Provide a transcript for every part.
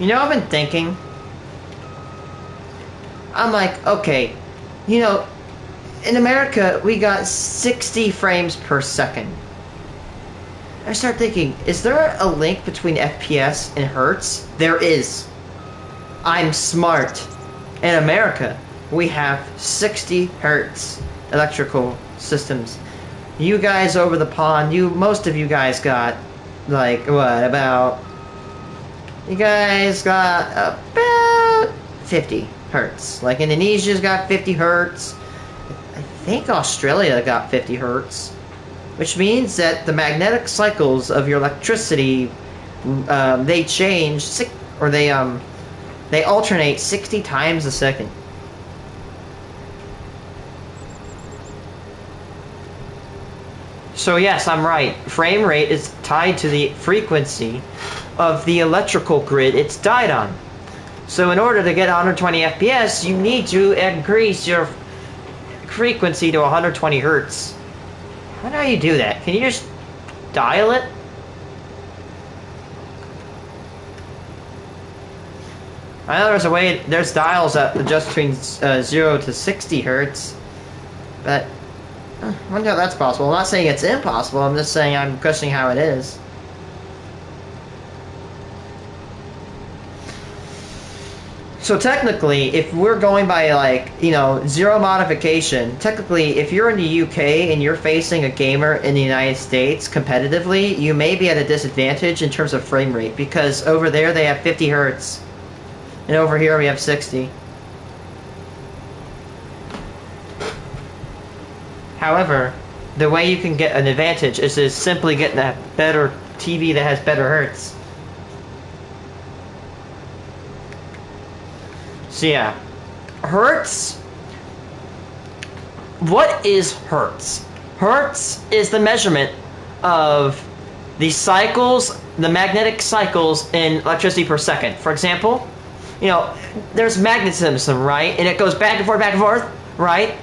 You know, I've been thinking. I'm like, okay, you know, in America, we got 60 frames per second. I start thinking, is there a link between FPS and Hertz? There is. I'm smart. In America, we have 60 Hertz electrical systems. You guys over the pond, most of you guys got, like, what, about... You guys got about 50 Hertz. Like, Indonesia's got 50 Hertz. I think Australia got 50 Hertz. Which means that the magnetic cycles of your electricity, they change, or they alternate 60 times a second. So yes, I'm right. Frame rate is tied to the frequency of the electrical grid it's died on. So in order to get 120 FPS, you need to increase your frequency to 120 Hertz. How do you do that? Can you just dial it? I know there's a way, there's dials that adjust between 0 to 60 Hertz, but I wonder how that's possible. I'm not saying it's impossible, I'm just saying I'm questioning how it is. So technically, if we're going by, like, you know, zero modification, technically, if you're in the UK and you're facing a gamer in the United States competitively, you may be at a disadvantage in terms of frame rate, because over there they have 50 Hertz, and over here we have 60. However, the way you can get an advantage is to simply get that better TV that has better Hertz. So yeah, Hertz. What is Hertz? Hertz is the measurement of the cycles, the magnetic cycles in electricity per second. For example, you know, there's magnetism, right? And it goes back and forth, right?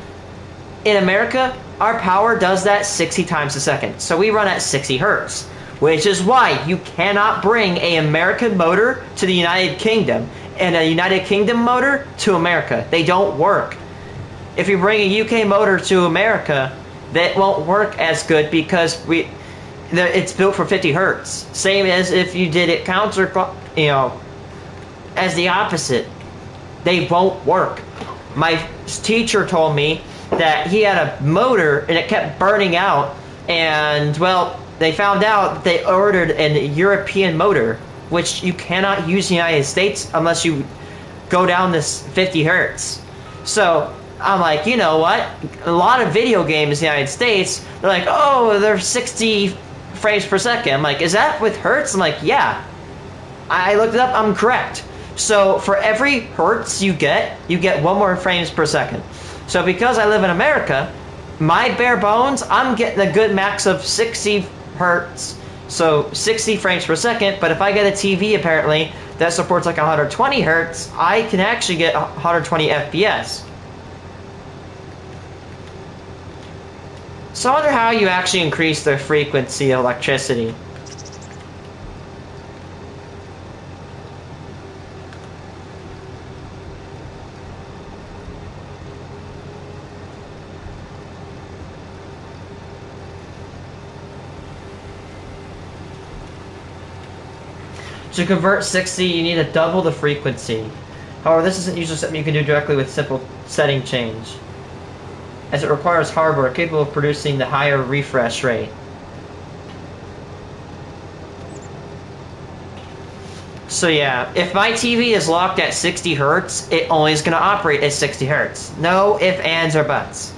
In America, our power does that 60 times a second. So we run at 60 Hertz, which is why you cannot bring an American motor to the United Kingdom and a United Kingdom motor to America. They don't work. If you bring a UK motor to America, that won't work as good because it's built for 50 Hertz. Same as if you did it as the opposite. They won't work. My teacher told me that he had a motor and it kept burning out, and well, they found out they ordered a European motor, which you cannot use in the United States unless you go down this 50 Hertz. So I'm like, you know what? A lot of video games in the United States, they're like, oh, they're 60 frames per second. I'm like, is that with Hertz? I'm like, yeah. I looked it up, I'm correct. So for every Hertz you get 1 more frames per second. So because I live in America, my bare bones, I'm getting a good max of 60 Hertz. So 60 frames per second, but if I get a TV apparently that supports like 120 Hertz, I can actually get 120 FPS. So I wonder how you actually increase the frequency of electricity. To convert 60, you need to double the frequency. However, this isn't usually something you can do directly with simple setting change, as it requires hardware capable of producing the higher refresh rate. So yeah, if my TV is locked at 60 Hertz, it only is going to operate at 60 Hertz. No ifs, ands, or buts.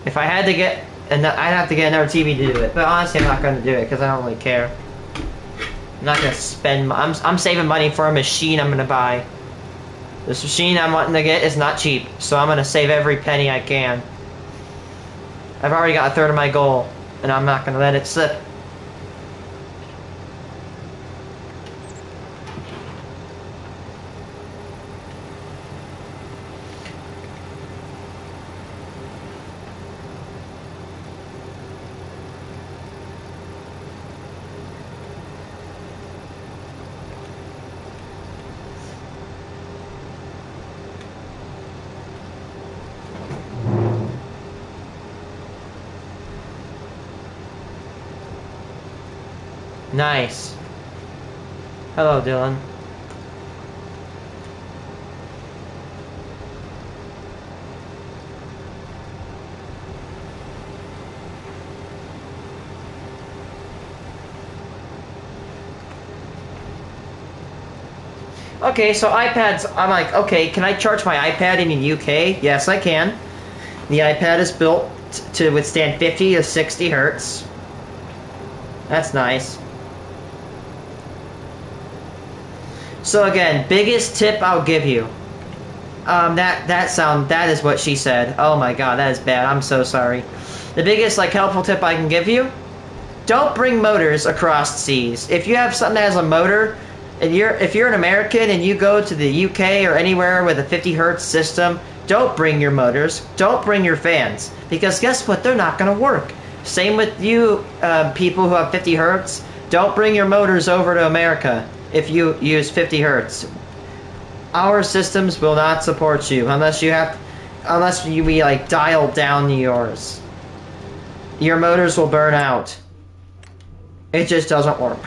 If I had to get... And I'd have to get another TV to do it. But honestly, I'm not going to do it because I don't really care. I'm not going to spend... I'm saving money for a machine I'm going to buy. This machine I'm wanting to get is not cheap. So I'm going to save every penny I can. I've already got a third of my goal. And I'm not going to let it slip. Nice. Hello, Dylan. Okay, so iPads, I'm like, okay, can I charge my iPad in the UK? Yes, I can. The iPad is built to withstand 50 to 60 hertz. That's nice. So again, biggest tip I'll give you. That is what she said. Oh my god, that is bad. I'm so sorry. The biggest, like, helpful tip I can give you, don't bring motors across seas. If you have something that has a motor, and if you're an American and you go to the UK or anywhere with a 50 hertz system, don't bring your motors, don't bring your fans, because guess what? They're not going to work. Same with you people who have 50 hertz. Don't bring your motors over to America if you use 50 hertz. Our systems will not support you unless you be like dialed down to yours. Your motors will burn out. It just doesn't work.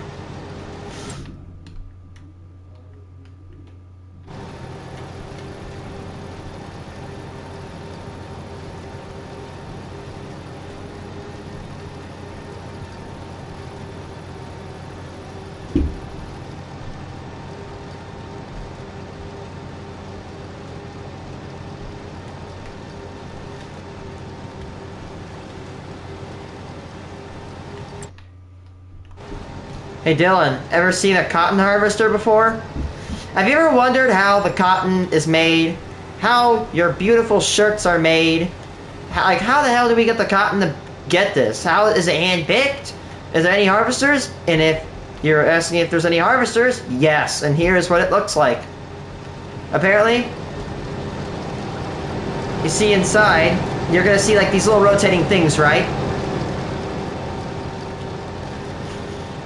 Hey Dylan, ever seen a cotton harvester before? Have you ever wondered how the cotton is made? How your beautiful shirts are made? How the hell do we get the cotton to get this? How is it hand-picked? Is there any harvesters? And if you're asking if there's any harvesters, yes, and here's what it looks like. Apparently, you see inside, you're gonna see like these little rotating things, right?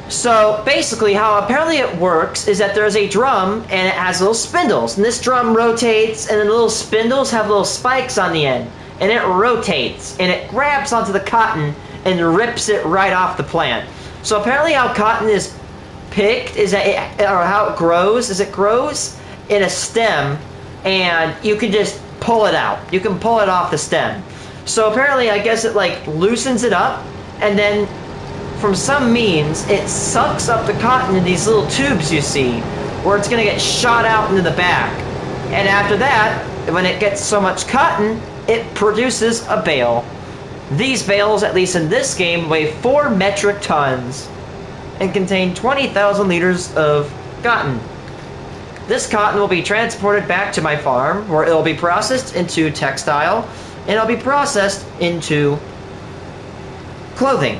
So basically how apparently it works is that there's a drum and it has little spindles, and this drum rotates and then the little spindles have little spikes on the end, and it rotates and it grabs onto the cotton and rips it right off the plant. So apparently how cotton is picked is that or how it grows is it grows in a stem, and you can just pull it out. You can pull it off the stem. So apparently I guess it like loosens it up, and then from some means, it sucks up the cotton in these little tubes you see, where it's going to get shot out into the back. And after that, when it gets so much cotton, it produces a bale. These bales, at least in this game, weigh 4 metric tons and contain 20,000 liters of cotton. This cotton will be transported back to my farm, where it will be processed into textile, and it'll be processed into clothing.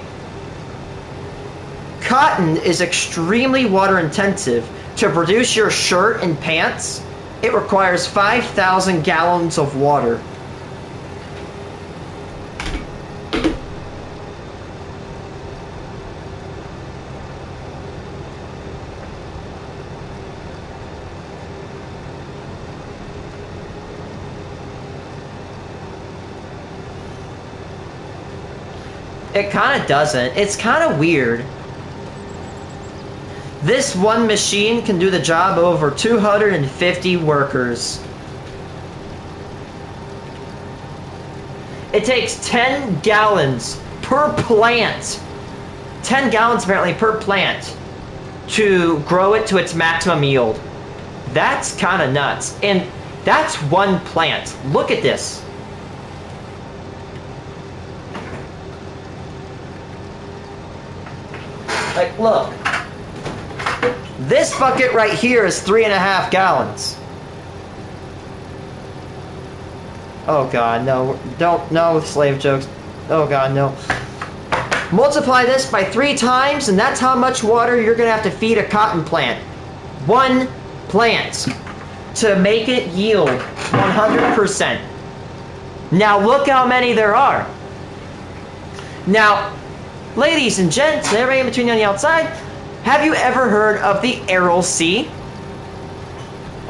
Cotton is extremely water intensive. To produce your shirt and pants, it requires 5,000 gallons of water. It kind of doesn't. It's kind of weird. This one machine can do the job of over 250 workers. It takes 10 gallons per plant. 10 gallons apparently per plant to grow it to its maximum yield. That's kind of nuts. And that's one plant. Look at this. Like, look. This bucket right here is 3.5 gallons. Oh god, no. Don't, no slave jokes. Oh god, no. Multiply this by 3 times, and that's how much water you're gonna have to feed a cotton plant. One plant. To make it yield 100%. Now look how many there are. Now, ladies and gents, and everybody in between on the outside, have you ever heard of the Aral Sea?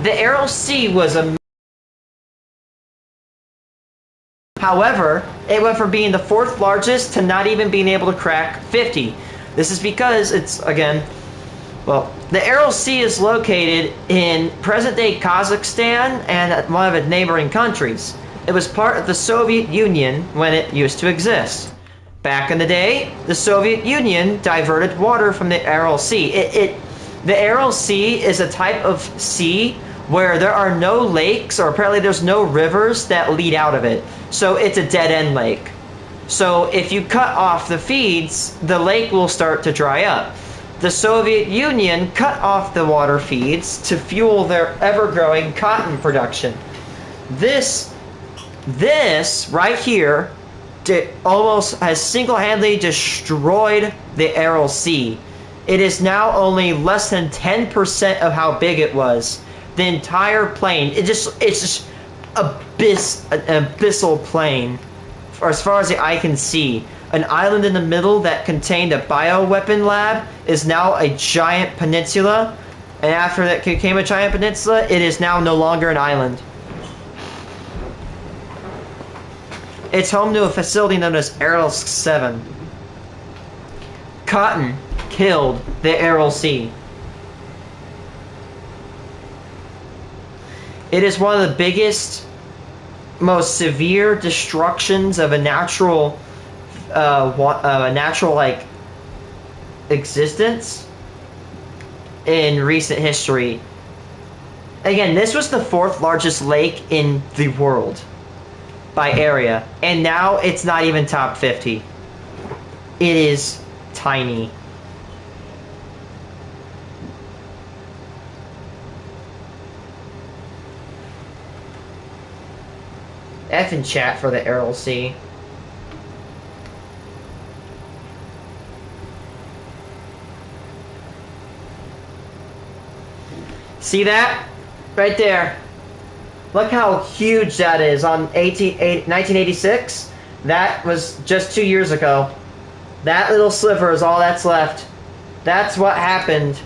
The Aral Sea was a... However, it went from being the 4th largest to not even being able to crack 50. This is because it's, again, well, the Aral Sea is located in present-day Kazakhstan and one of its neighboring countries. It was part of the Soviet Union when it used to exist. Back in the day, the Soviet Union diverted water from the Aral Sea. The Aral Sea is a type of sea where there are no lakes, or apparently there's no rivers that lead out of it. So it's a dead-end lake. So if you cut off the feeds, the lake will start to dry up. The Soviet Union cut off the water feeds to fuel their ever-growing cotton production. This right here almost has single-handedly destroyed the Aral Sea. It is now only less than 10% of how big it was. The entire plain, it's just an abyssal plain, as far as the eye can see. An island in the middle that contained a bioweapon lab is now a giant peninsula, and after that became a giant peninsula, it is now no longer an island. It's home to a facility known as Aralsk 7. Cotton killed the Aral Sea. It is one of the biggest, most severe destructions of a natural like existence in recent history. Again, this was the 4th largest lake in the world by area, and now it's not even top 50. It is tiny. F in chat for the Aral Sea. See that? Right there. Look how huge that is on 1986. That was just 2 years ago. That little sliver is all that's left. That's what happened.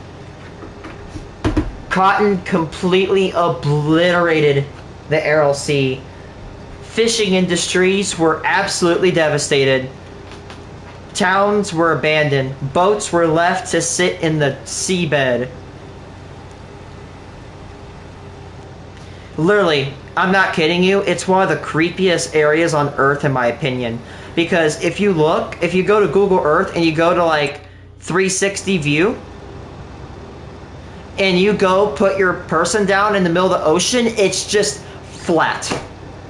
Cotton completely obliterated the Aral Sea. Fishing industries were absolutely devastated. Towns were abandoned. Boats were left to sit in the seabed. Literally, I'm not kidding you, it's one of the creepiest areas on Earth in my opinion. Because if you go to Google Earth and you go to like 360 view, and you go put your person down in the middle of the ocean, it's just flat.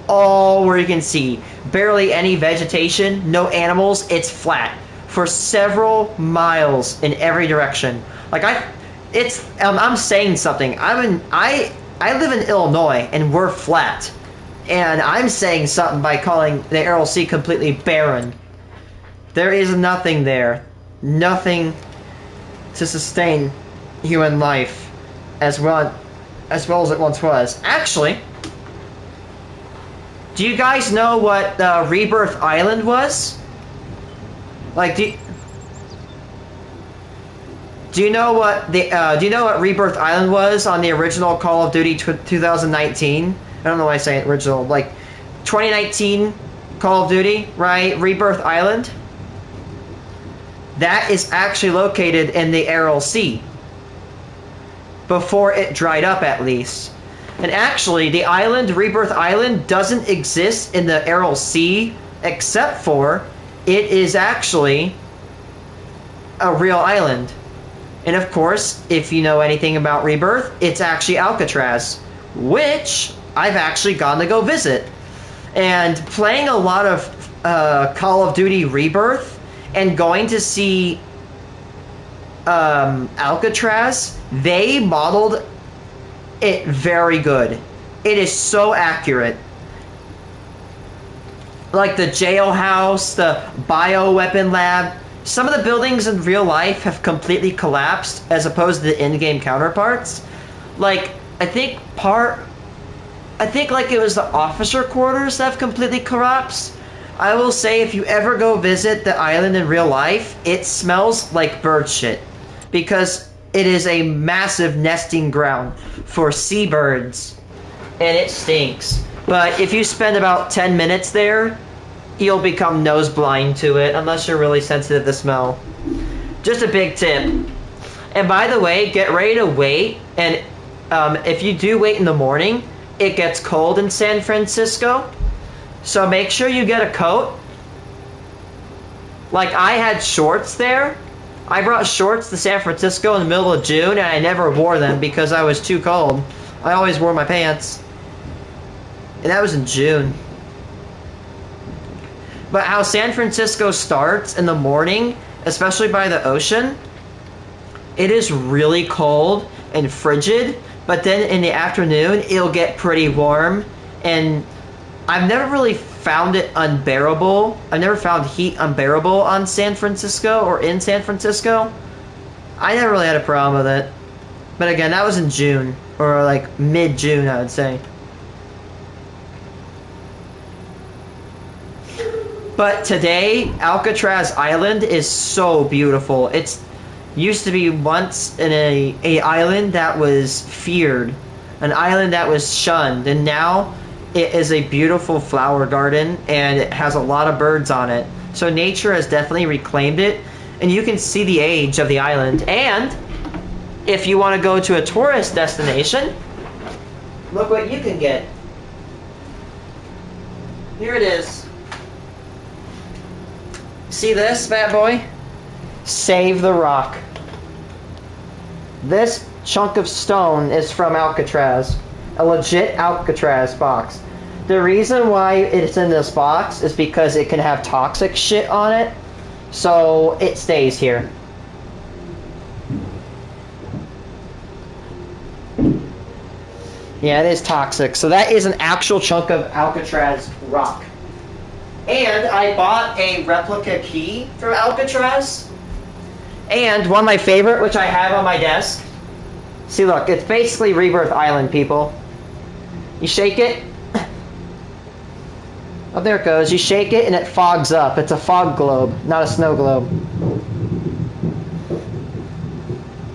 All where you can see. Barely any vegetation, no animals, it's flat. For several miles in every direction. Like I'm saying something. I live in Illinois, and we're flat. And I'm saying something by calling the Aral Sea completely barren. There is nothing there. Nothing to sustain human life as well as it once was. Actually, do you guys know what Rebirth Island was? Like, do you know what Rebirth Island was on the original Call of Duty 2019? I don't know why I say original. Like 2019 Call of Duty, right? Rebirth Island. That is actually located in the Aral Sea. Before it dried up, at least. And actually, the island, Rebirth Island, doesn't exist in the Aral Sea, except for it is actually a real island. And of course, if you know anything about Rebirth, it's actually Alcatraz, which I've actually gone to go visit. And playing a lot of Call of Duty Rebirth and going to see Alcatraz, they modeled it very good. It is so accurate. Like the jailhouse, the bioweapon lab. Some of the buildings in real life have completely collapsed as opposed to the in-game counterparts. Like, I think like it was the officer quarters that have completely collapsed. I will say if you ever go visit the island in real life, it smells like bird shit. Because it is a massive nesting ground for seabirds. And it stinks. But if you spend about 10 minutes there, you'll become nose blind to it, unless you're really sensitive to smell. Just a big tip. And by the way, get ready to wait. And if you do wait in the morning, it gets cold in San Francisco. So make sure you get a coat. Like, I had shorts there. I brought shorts to San Francisco in the middle of June, and I never wore them because I was too cold. I always wore my pants. And that was in June. But how San Francisco starts in the morning, especially by the ocean, it is really cold and frigid, but then in the afternoon, it'll get pretty warm. And I've never really found it unbearable. I've never found heat unbearable on San Francisco or in San Francisco. I never really had a problem with it. But again, that was in June, or like mid-June, I would say. But today, Alcatraz Island is so beautiful. It's used to be once in a island that was feared, an island that was shunned, and now it is a beautiful flower garden, and it has a lot of birds on it. So nature has definitely reclaimed it, and you can see the age of the island. And if you want to go to a tourist destination, look what you can get. Here it is. See this bad boy? Save the Rock. This chunk of stone is from Alcatraz. A legit Alcatraz box. The reason why it's in this box is because it can have toxic shit on it, so it stays here. Yeah, it is toxic. So that is an actual chunk of Alcatraz rock. And I bought a replica key from Alcatraz. And one of my favorite, which I have on my desk. See, look, it's basically Rebirth Island, people. You shake it. Oh, there it goes. You shake it and it fogs up. It's a fog globe, not a snow globe.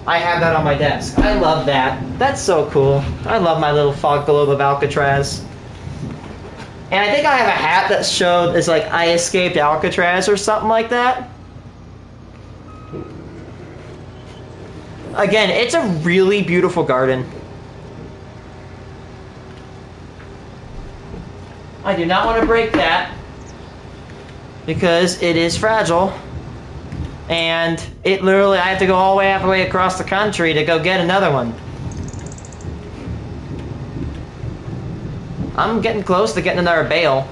I have that on my desk. I love that. That's so cool. I love my little fog globe of Alcatraz. And I think I have a hat that showed, it's like, I escaped Alcatraz or something like that. Again, it's a really beautiful garden. I do not want to break that because it is fragile. And it literally, I have to go all the way halfway across the country to go get another one. I'm getting close to getting another bale.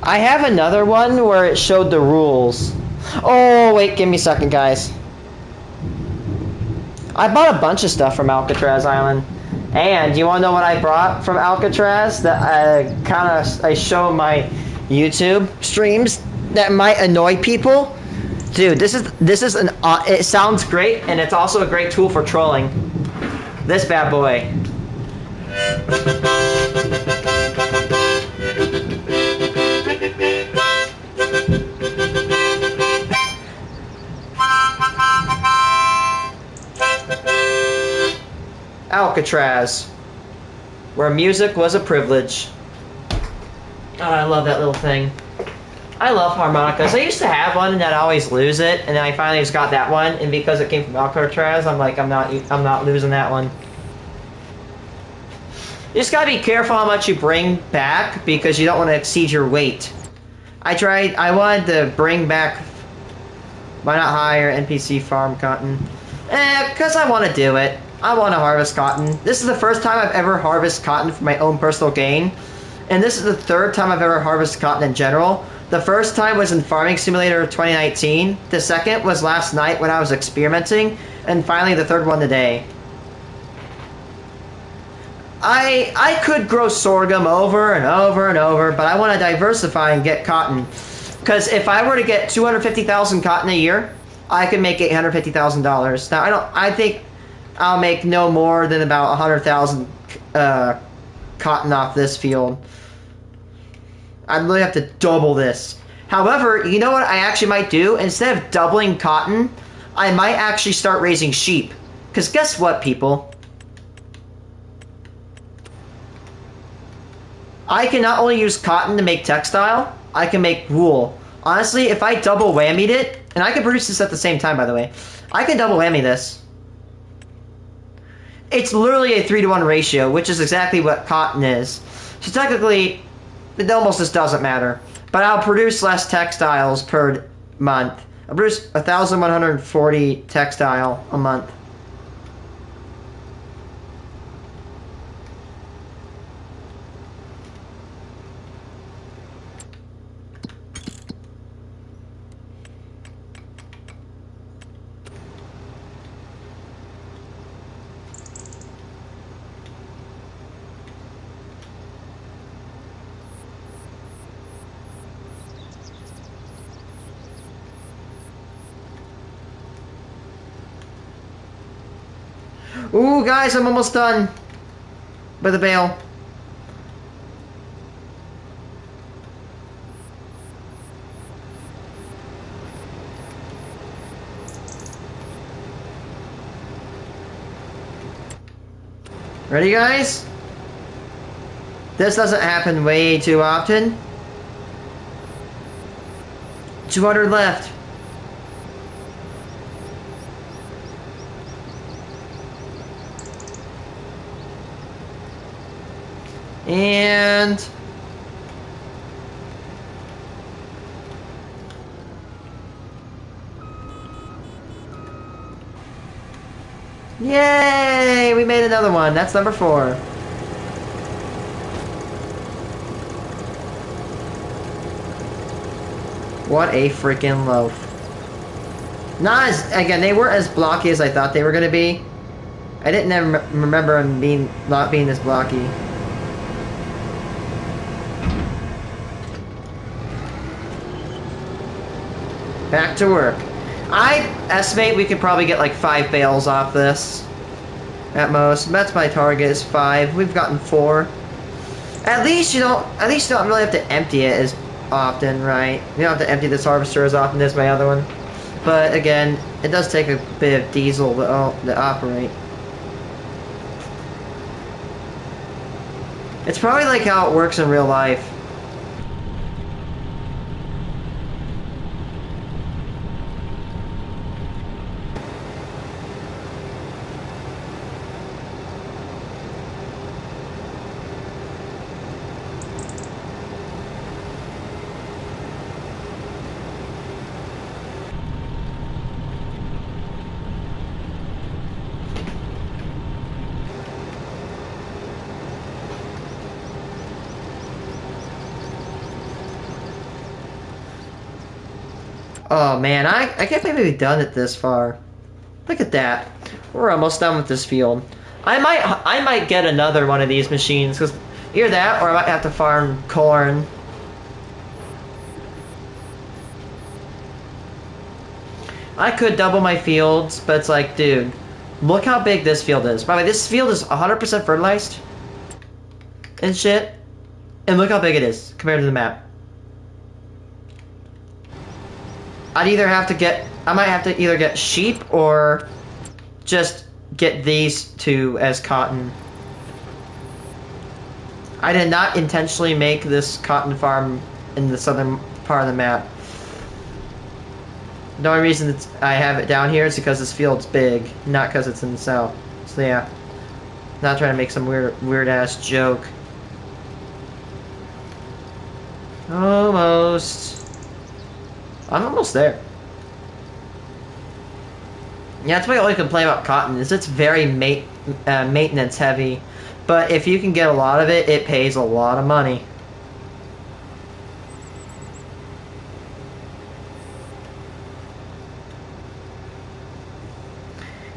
I have another one where it showed the rules. Oh, wait, give me a second, guys. I bought a bunch of stuff from Alcatraz Island. And you want to know what I brought from Alcatraz that I show my YouTube streams that might annoy people? Dude, this is an it sounds great, and it's also a great tool for trolling. This bad boy. Alcatraz, where music was a privilege. Oh, I love that little thing. I love harmonicas. I used to have one and then I always lose it, and then I finally just got that one, and because it came from Alcatraz, I'm like, I'm not losing that one. You just gotta be careful how much you bring back because you don't want to exceed your weight. I wanted to bring back, why not hire NPC farm cotton? Because I want to do it. I want to harvest cotton. This is the first time I've ever harvested cotton for my own personal gain. And this is the third time I've ever harvested cotton in general. The first time was in Farming Simulator 2019. The second was last night when I was experimenting. And finally the third one today. I could grow sorghum over and over and over, but I want to diversify and get cotton. Because if I were to get 250,000 cotton a year, I could make $850,000. Now, I think I'll make no more than about 100,000 cotton off this field. I'd really have to double this. However, you know what I actually might do? Instead of doubling cotton, I might actually start raising sheep. Because guess what, people? I can not only use cotton to make textile, I can make wool. Honestly, if I double whammied it, and I can produce this at the same time, by the way, I can double whammy this. It's literally a 3-to-1 ratio, which is exactly what cotton is. So technically, it almost just doesn't matter. But I'll produce less textiles per month. I'll produce 1,140 textile a month. Ooh, guys, I'm almost done with the bale. Ready, guys? This doesn't happen way too often. 200 left. And yay! We made another one. That's number 4. What a freaking loaf. Not as, again, they weren't as blocky as I thought they were going to be. I didn't ever remember them not being this blocky. Back to work. I estimate we could probably get like 5 bales off this. At most. That's my target is 5. We've gotten 4. At least you don't really have to empty it as often, right? You don't have to empty this harvester as often as my other one. But again, it does take a bit of diesel to operate. It's probably like how it works in real life. Oh man, I can't believe we've done it this far. Look at that. We're almost done with this field. I might get another one of these machines, because either that or I might have to farm corn. I could double my fields, but it's like, dude, look how big this field is. By the way, this field is 100% fertilized and shit. And look how big it is compared to the map. I might have to either get sheep or just get these two as cotton. I did not intentionally make this cotton farm in the southern part of the map. The only reason that I have it down here is because this field's big, not because it's in the south. So yeah, not trying to make some weird ass joke. Almost. I'm almost there. Yeah, that's my only complaint about cotton, is it's very maintenance heavy. But if you can get a lot of it, it pays a lot of money.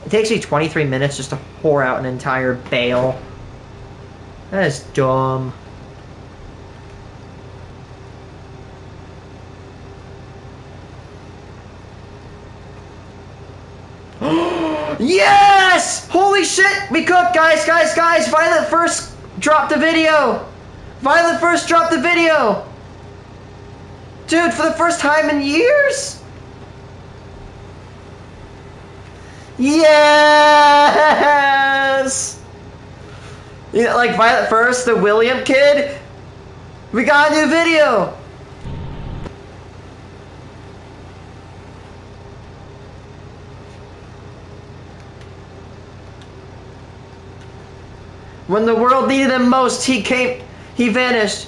It takes me 23 minutes just to pour out an entire bale. That is dumb. Yes! Holy shit! We cooked, guys! Violet first dropped the video! Dude, for the first time in years? Yes! You know, like Violet first, the William kid? We got a new video! When the world needed him most, he vanished.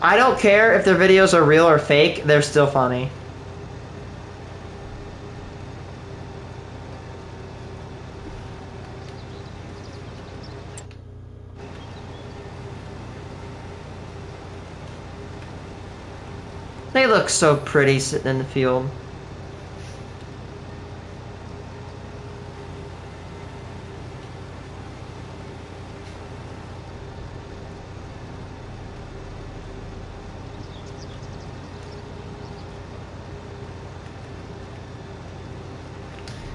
I don't care if their videos are real or fake, they're still funny. They look so pretty sitting in the field.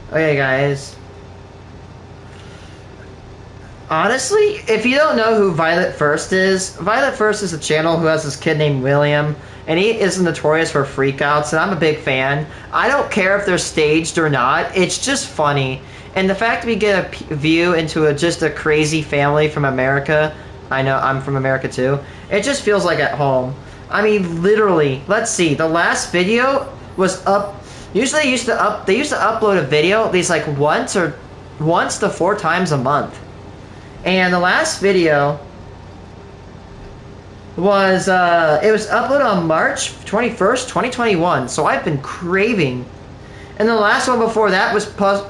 Okay, guys. Honestly, if you don't know who Violet First is a channel who has this kid named William, and he is notorious for freakouts, and I'm a big fan. I don't care if they're staged or not, it's just funny. And the fact we get a view into just a crazy family from America, I know I'm from America too, it just feels like at home. I mean, literally, let's see, the last video was up, usually they used to upload a video at least like once to 4 times a month. And the last video was, it was uploaded on March 21st, 2021, so I've been craving. And the last one before that was, the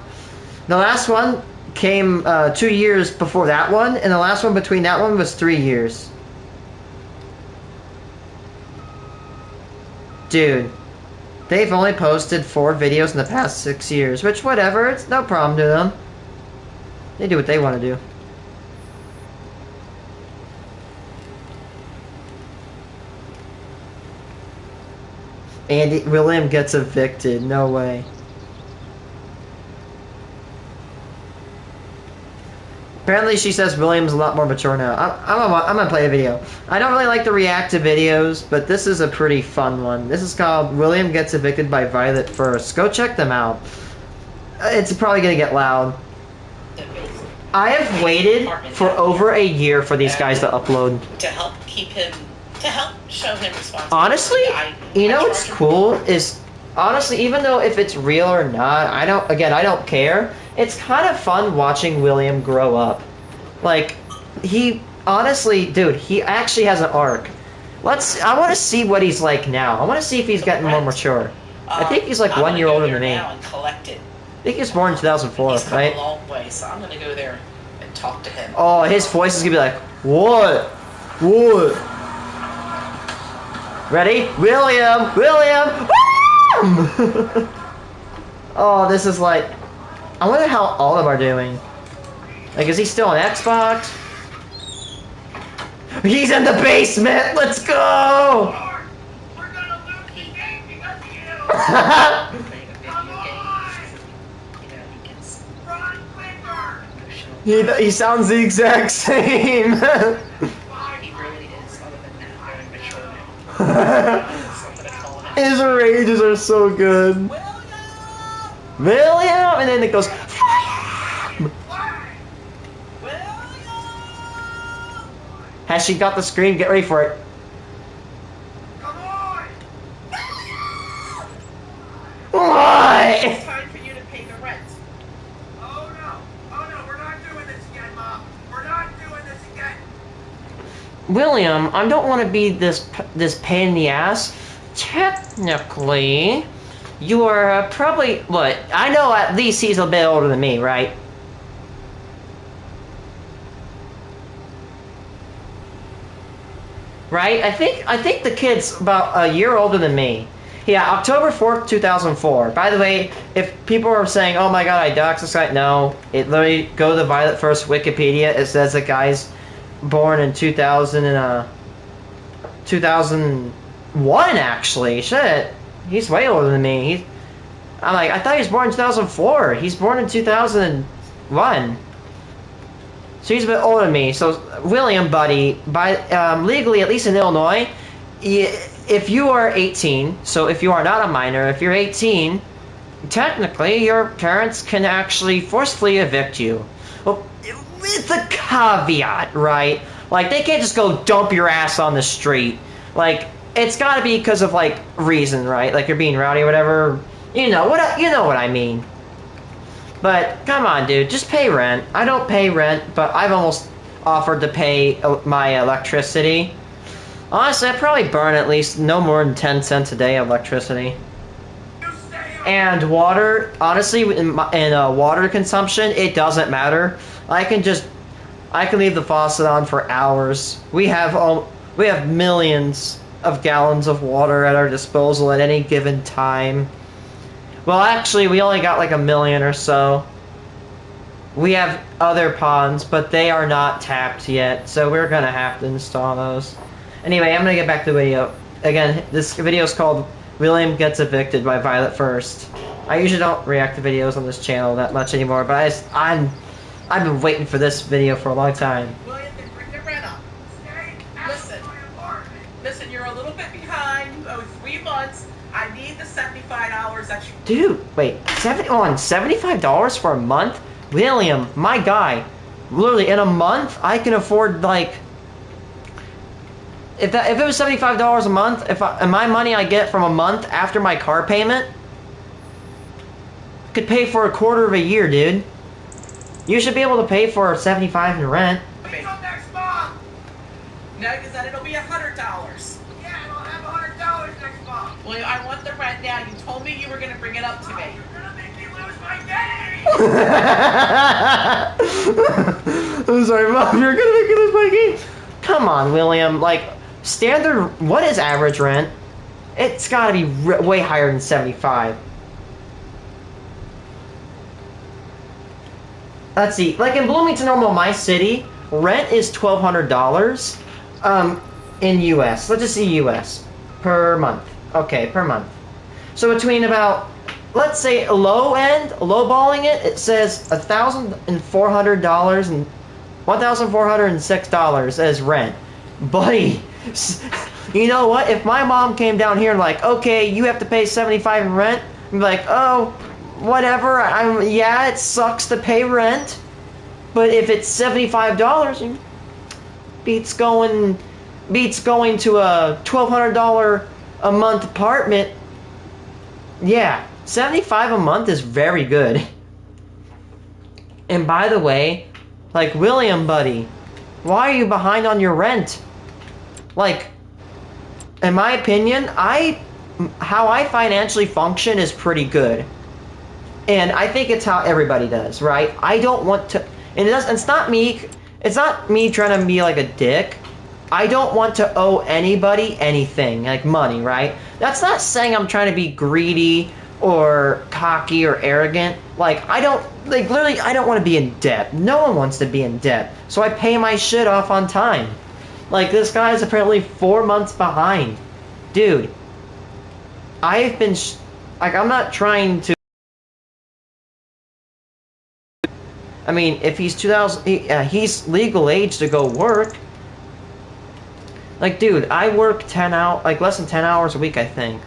last one came 2 years before that one, and the last one between that one was 3 years. Dude, they've only posted 4 videos in the past 6 years, which whatever, it's no problem to them. They do what they want to do. Andy William gets evicted. No way. Apparently she says William's a lot more mature now. I'm gonna play a video. I don't really like to react to videos, but this is a pretty fun one. This is called William Gets Evicted by Violet First. Go check them out. It's probably gonna get loud. I have waited for over a year for these guys to upload. To help keep him, to help show him responsibility. Honestly, you know what's cool is, honestly, even though if it's real or not, I don't care. It's kind of fun watching William grow up. Like, he, honestly, dude, he actually has an arc. I want to see what he's like now. I want to see if he's getting more mature. I think he's like 1 year older than me. I think he was born in 2004, he's come right? a long way, so I'm gonna go there and talk to him. Oh, his voice is gonna be like, what? What? Ready? William! William! Oh, this is like... I wonder how all of them are doing. Like, is he still on Xbox? He's in the basement! Let's go! He sounds the exact same. He really is, other than that, very mature now. His rages are so good. William! And then it goes, has she got the screen? Get ready for it. Come on! What? It's time for you to pay the rent. Oh no, we're not doing this again, Mom. We're not doing this again. William, I don't want to be this pain in the ass. Technically, you are probably, what? I know at least he's a bit older than me, right? Right? I think the kid's about a year older than me. Yeah, October 4th, 2004. By the way, if people are saying, oh my god, I doxed this guy, no. It literally, go to the Violet First Wikipedia. It says the guy's born in 2001, actually. Shit. He's way older than me. I'm like, I thought he was born in 2004. He's born in 2001. So he's a bit older than me. So, William, buddy, legally, at least in Illinois, if you are 18, so if you are not a minor, if you're 18, technically, your parents can actually forcefully evict you. Well, with a caveat, right? Like, they can't just go dump your ass on the street. Like, it's gotta be because of, like, reason, right? Like, you're being rowdy or whatever. You know what I mean. But, come on, dude, just pay rent. I don't pay rent, but I've almost offered to pay my electricity. Honestly, I probably burn at least no more than 10 cents a day of electricity. And water, honestly, in water consumption, it doesn't matter. I can leave the faucet on for hours. We have millions of gallons of water at our disposal at any given time. Well, actually, we only got like 1 million or so. We have other ponds, but they are not tapped yet, so we're gonna have to install those. Anyway, I'm gonna get back to the video. Again, this video is called William Gets Evicted by Violet First. I usually don't react to videos on this channel that much anymore, but I've been waiting for this video for a long time. William, then bring the rent up. Listen, you're a little bit behind. You owe 3 months. I need the $75 that you... Dude, wait, $75 for a month? William, my guy, literally in a month, I can afford, like, if it was $75 a month, and my money I get from a month after my car payment, could pay for a quarter of a year, dude. You should be able to pay for $75 in rent. Next month. No, because then it'll be $100. Yeah, and I'll have $100 next month. Well, I want the rent now. You told me you were going to bring it up to me. You're gonna make me lose my identity. I'm sorry, Mom. You're gonna make me lose my game. Come on, William. Like, standard. What is average rent? It's gotta be way higher than 75. Let's see. Like in Bloomington, Normal, my city, rent is $1,200. In U.S. Let's just see U.S. per month. Okay, per month. So between about, let's say lowballing it, it says $1,400 and $1,406 as rent. Buddy, you know what? If my mom came down here and like, okay, you have to pay $75 in rent, I'd be like, oh, whatever. Yeah, it sucks to pay rent, but if it's $75, beats going to a $1,200 a month apartment. Yeah, $75 a month is very good. And by the way, like, William, buddy, why are you behind on your rent? Like, in my opinion, how I financially function is pretty good. And I think it's how everybody does, right? I don't want to, and it's not me trying to be like a dick. I don't want to owe anybody anything, like money, right? That's not saying I'm trying to be greedy or cocky or arrogant. Like, literally, I don't want to be in debt. No one wants to be in debt. So I pay my shit off on time. Like, this guy is apparently 4 months behind. Dude, I've been, I'm not trying to, I mean, if he's he's legal age to go work. Like, dude, I work 10 hours, like less than 10 hours a week, I think.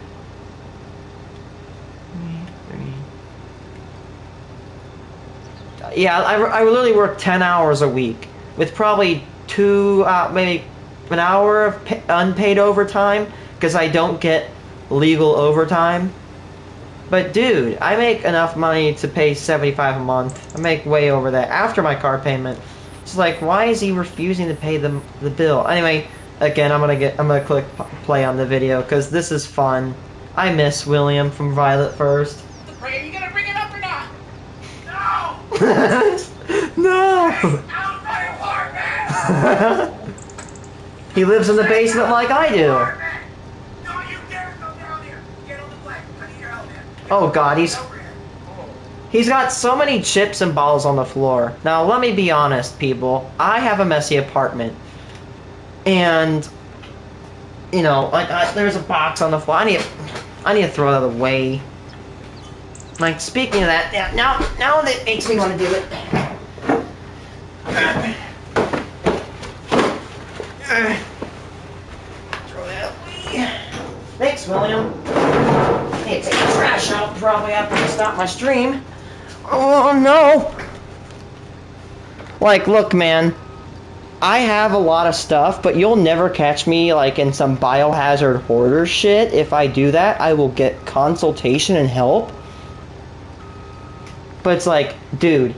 Yeah, I literally work 10 hours a week with probably maybe an hour of unpaid overtime because I don't get legal overtime. But dude, I make enough money to pay $75 a month. I make way over that after my car payment. It's like, why is he refusing to pay the bill? Anyway, again, I'm gonna click play on the video because this is fun. I miss William from Violet First. Are you gonna bring it up or not? No. No. Out my apartment. He lives in the basement like I do. Don't you dare come down here. Get on the plane. I need your help, man. Oh God, he's got so many chips and balls on the floor. Now let me be honest, people. I have a messy apartment, and you know, like there's a box on the floor. I need to throw that away. Like, speaking of that, yeah, now that makes me want to do it. Throw that away. Thanks, William. Hey, take the trash out probably after I stop my stream. Oh no! Like, look, man. I have a lot of stuff, but you'll never catch me like in some biohazard hoarder shit. If I do that, I will get consultation and help. But it's like, dude,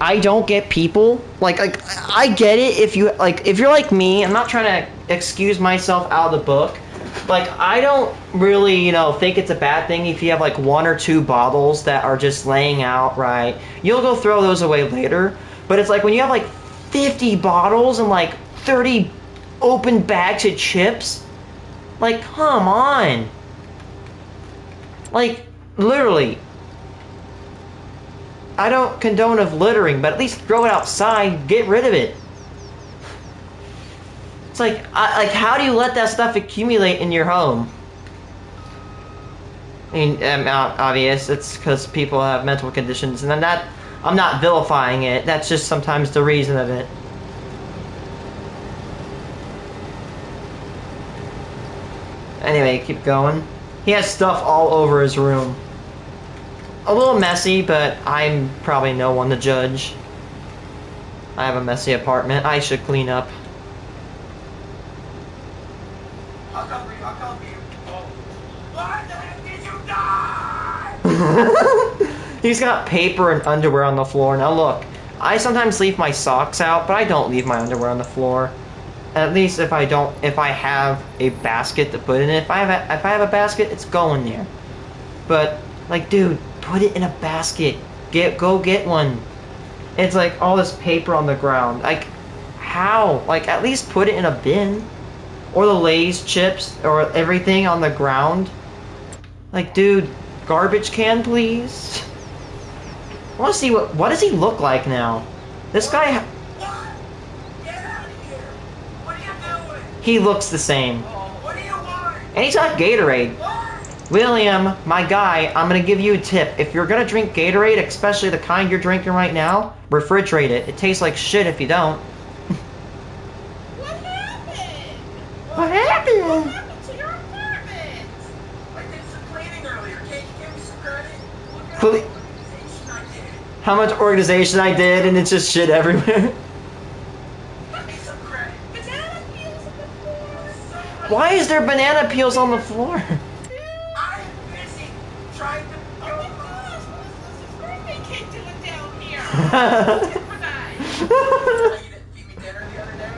I don't get people like I get it if you're like me. I'm not trying to excuse myself out of the book. Like, I don't really, think it's a bad thing if you have like 1 or 2 bottles that are just laying out, right? You'll go throw those away later. But it's like when you have like 50 bottles and like 30 open bags of chips. Like, come on. Like, literally. I don't condone of littering, but at least throw it outside, get rid of it. It's like, how do you let that stuff accumulate in your home? I mean, obvious, it's because people have mental conditions, and I'm not vilifying it, that's just sometimes the reason of it. Anyway, keep going. He has stuff all over his room. A little messy, but I'm probably no one to judge. I have a messy apartment. I should clean up. I'll cover you. I'll cover you. Oh. Why the heck did you die? He's got paper and underwear on the floor. Now look, I sometimes leave my socks out, but I don't leave my underwear on the floor. At least if I have a basket to put in it. If I have a basket, it's going there. But like, dude, put it in a basket. Go get one. It's like all this paper on the ground. Like, how? Like, at least put it in a bin. Or the Lay's chips or everything on the ground. Like, dude, garbage can, please. I want to see what does he look like now? This guy. What? Get out of here. What are you doing? He looks the same. What do you want? And he's got Gatorade. What? William, my guy, I'm gonna give you a tip. If you're gonna drink Gatorade, especially the kind you're drinking right now, refrigerate it. It tastes like shit if you don't. What happened? What happened? What happened to your apartment? I did some cleaning earlier. Can't you give me some credit? Look at Cle- the organization I did. How much organization I did, and it's just shit everywhere. Give me some credit. Banana peels on the floor. Why is there banana peels on the floor? I'm busy trying to Oh my gosh, what is this birthday cake doing down here? Super nice. You didn't feed me dinner the other day?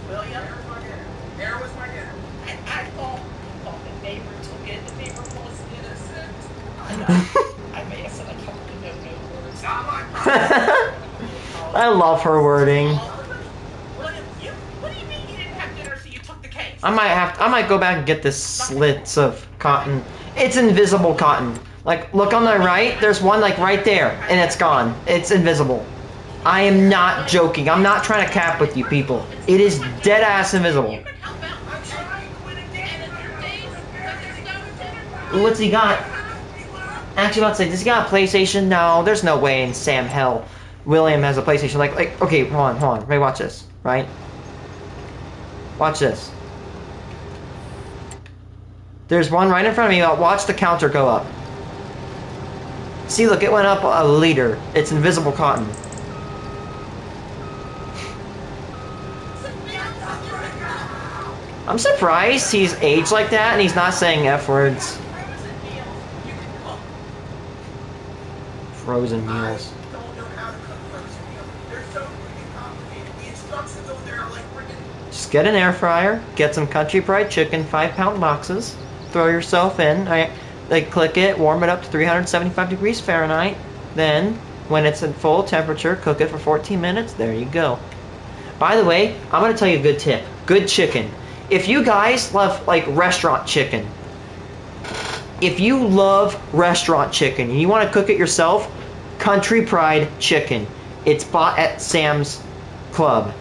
William? There was my dinner. There was my dinner. I thought the neighbor took it. The neighbor was innocent. I may have said a couple of no words. Not my I love her wording. William, what do you mean you didn't have dinner so you took the cake? I might go back and get the slits of cotton. It's invisible cotton. Like, look on the right, there's one like right there, and it's gone. It's invisible. I am not joking. I'm not trying to cap with you people. It is dead ass invisible. You can help out. I'm trying to quit again. And if your days doesn't go to dinner, What's he got? Actually, about to say, does he got a PlayStation? No, there's no way in Sam hell William has a PlayStation. Like, okay, hold on. Ready, watch this, right? Watch this. There's one right in front of me. Watch the counter go up. See, look, it went up a liter. It's invisible cotton. I'm surprised he's aged like that and he's not saying F words. Frozen meals. I don't know how to cook frozen meals. They're so freaking complicated. The instructions over there are like freaking. Just get an air fryer, get some Country Fried Chicken, 5-pound boxes, throw yourself in, click it, warm it up to 375 degrees Fahrenheit, then, when it's at full temperature, cook it for 14 minutes, there you go. By the way, I'm going to tell you a good tip. Good chicken. If you guys love, like, restaurant chicken, if you love restaurant chicken and you want to cook it yourself, Country Fried Chicken. It's bought at Sam's Club.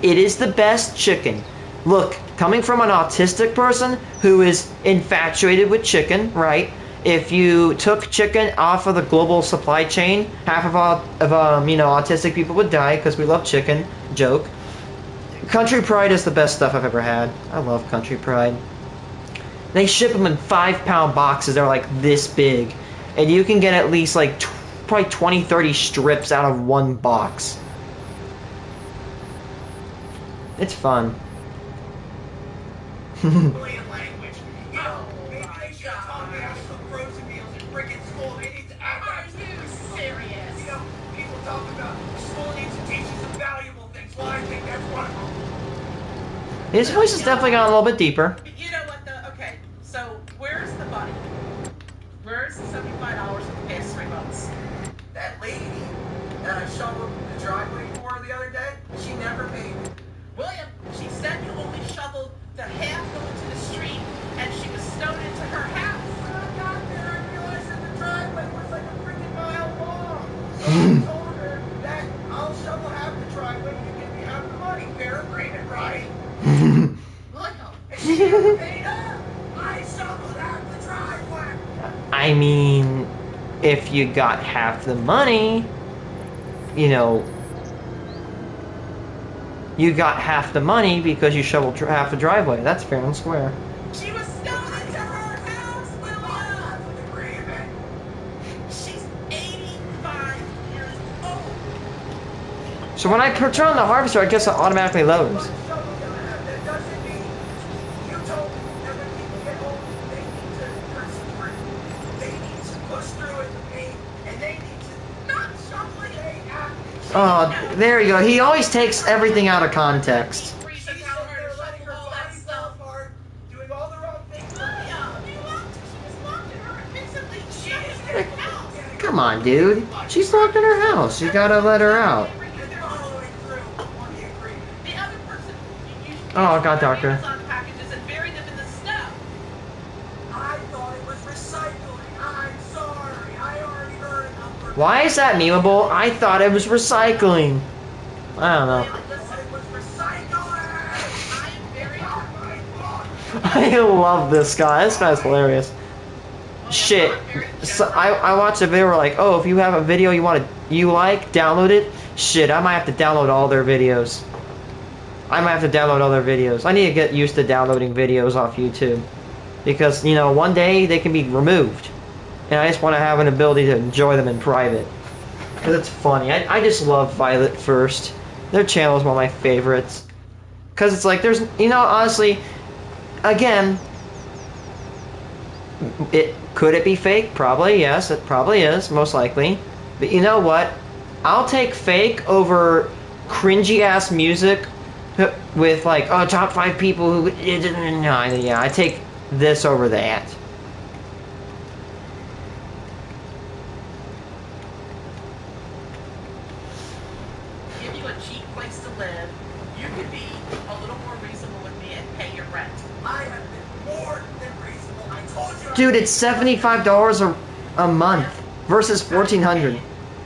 It is the best chicken. Look, coming from an autistic person who is infatuated with chicken, right? If you took chicken off of the global supply chain, half of autistic people would die because we love chicken. Joke. Country Pride is the best stuff I've ever had. I love Country Pride. They ship them in 5-pound boxes. They're like this big. And you can get at least like probably 20, 30 strips out of one box. It's fun. Brilliant language. You know, maybe they should have taught me how to cook frozen meals in freaking school. They need to act Are like you serious? You know, people talk about school needs to teach you some valuable things. Well, I think that's one of them. His voice has definitely gone a little bit deeper. You know what the okay, so where's the money? Where's the $75 for the past 3 months? That lady that I shoveled the driveway for the other day, she never paid me. William, she said you only shoveled the half going to the street and she was stowed into her house. When I got there, I realized that the driveway was like a freaking mile long. So I told her that I'll shovel half the driveway and you give me half the money. Fair agreement, right? William, And she never paid up. I shoveled half the driveway. I mean, if you got half the money, you know, you got half the money because you shoveled half the driveway. That's fair and square. she was stowed into her house, William. That's an agreement. She's 85 years old. So when I turn on the harvester, I guess it automatically loads. That doesn't mean you told me that when people get old, they need to persevere. They need to push through it with me, and they need to not shovel it. They have to. Oh, there you go. He always takes everything out of context. She's sitting there letting her body fall apart, doing all the wrong things. Come on, dude. She's locked in her house. You gotta let her out. Following through on the agreement. The other person, you Oh, God, doctor. Amazon packages and bury them in the snow. I thought it was recycling. I'm sorry. I already heard enough. Why is that memeable? I thought it was recycling. I don't know. I thought it was recycling. I am very Oh my God. I love this guy. This guy's hilarious. Shit. So I watched a video where like, oh, if you have a video you like, download it. Shit, I might have to download all their videos. I might have to download all their videos. I need to get used to downloading videos off YouTube. Because, you know, one day they can be removed. And I just want to have an ability to enjoy them in private. Because it's funny. I just love Violet First. Their channel is one of my favorites. Because it's like, there's, you know, honestly, again, could it be fake? Probably, yes. It probably is, most likely. But you know what? I'll take fake over cringy ass music with like, oh, top 5 people who. Yeah, I take this over that. give you a cheap place to live. You could be a little more reasonable with me and pay your rent. I have been more than reasonable. I told you. Dude, it's $75 a month versus $1,400.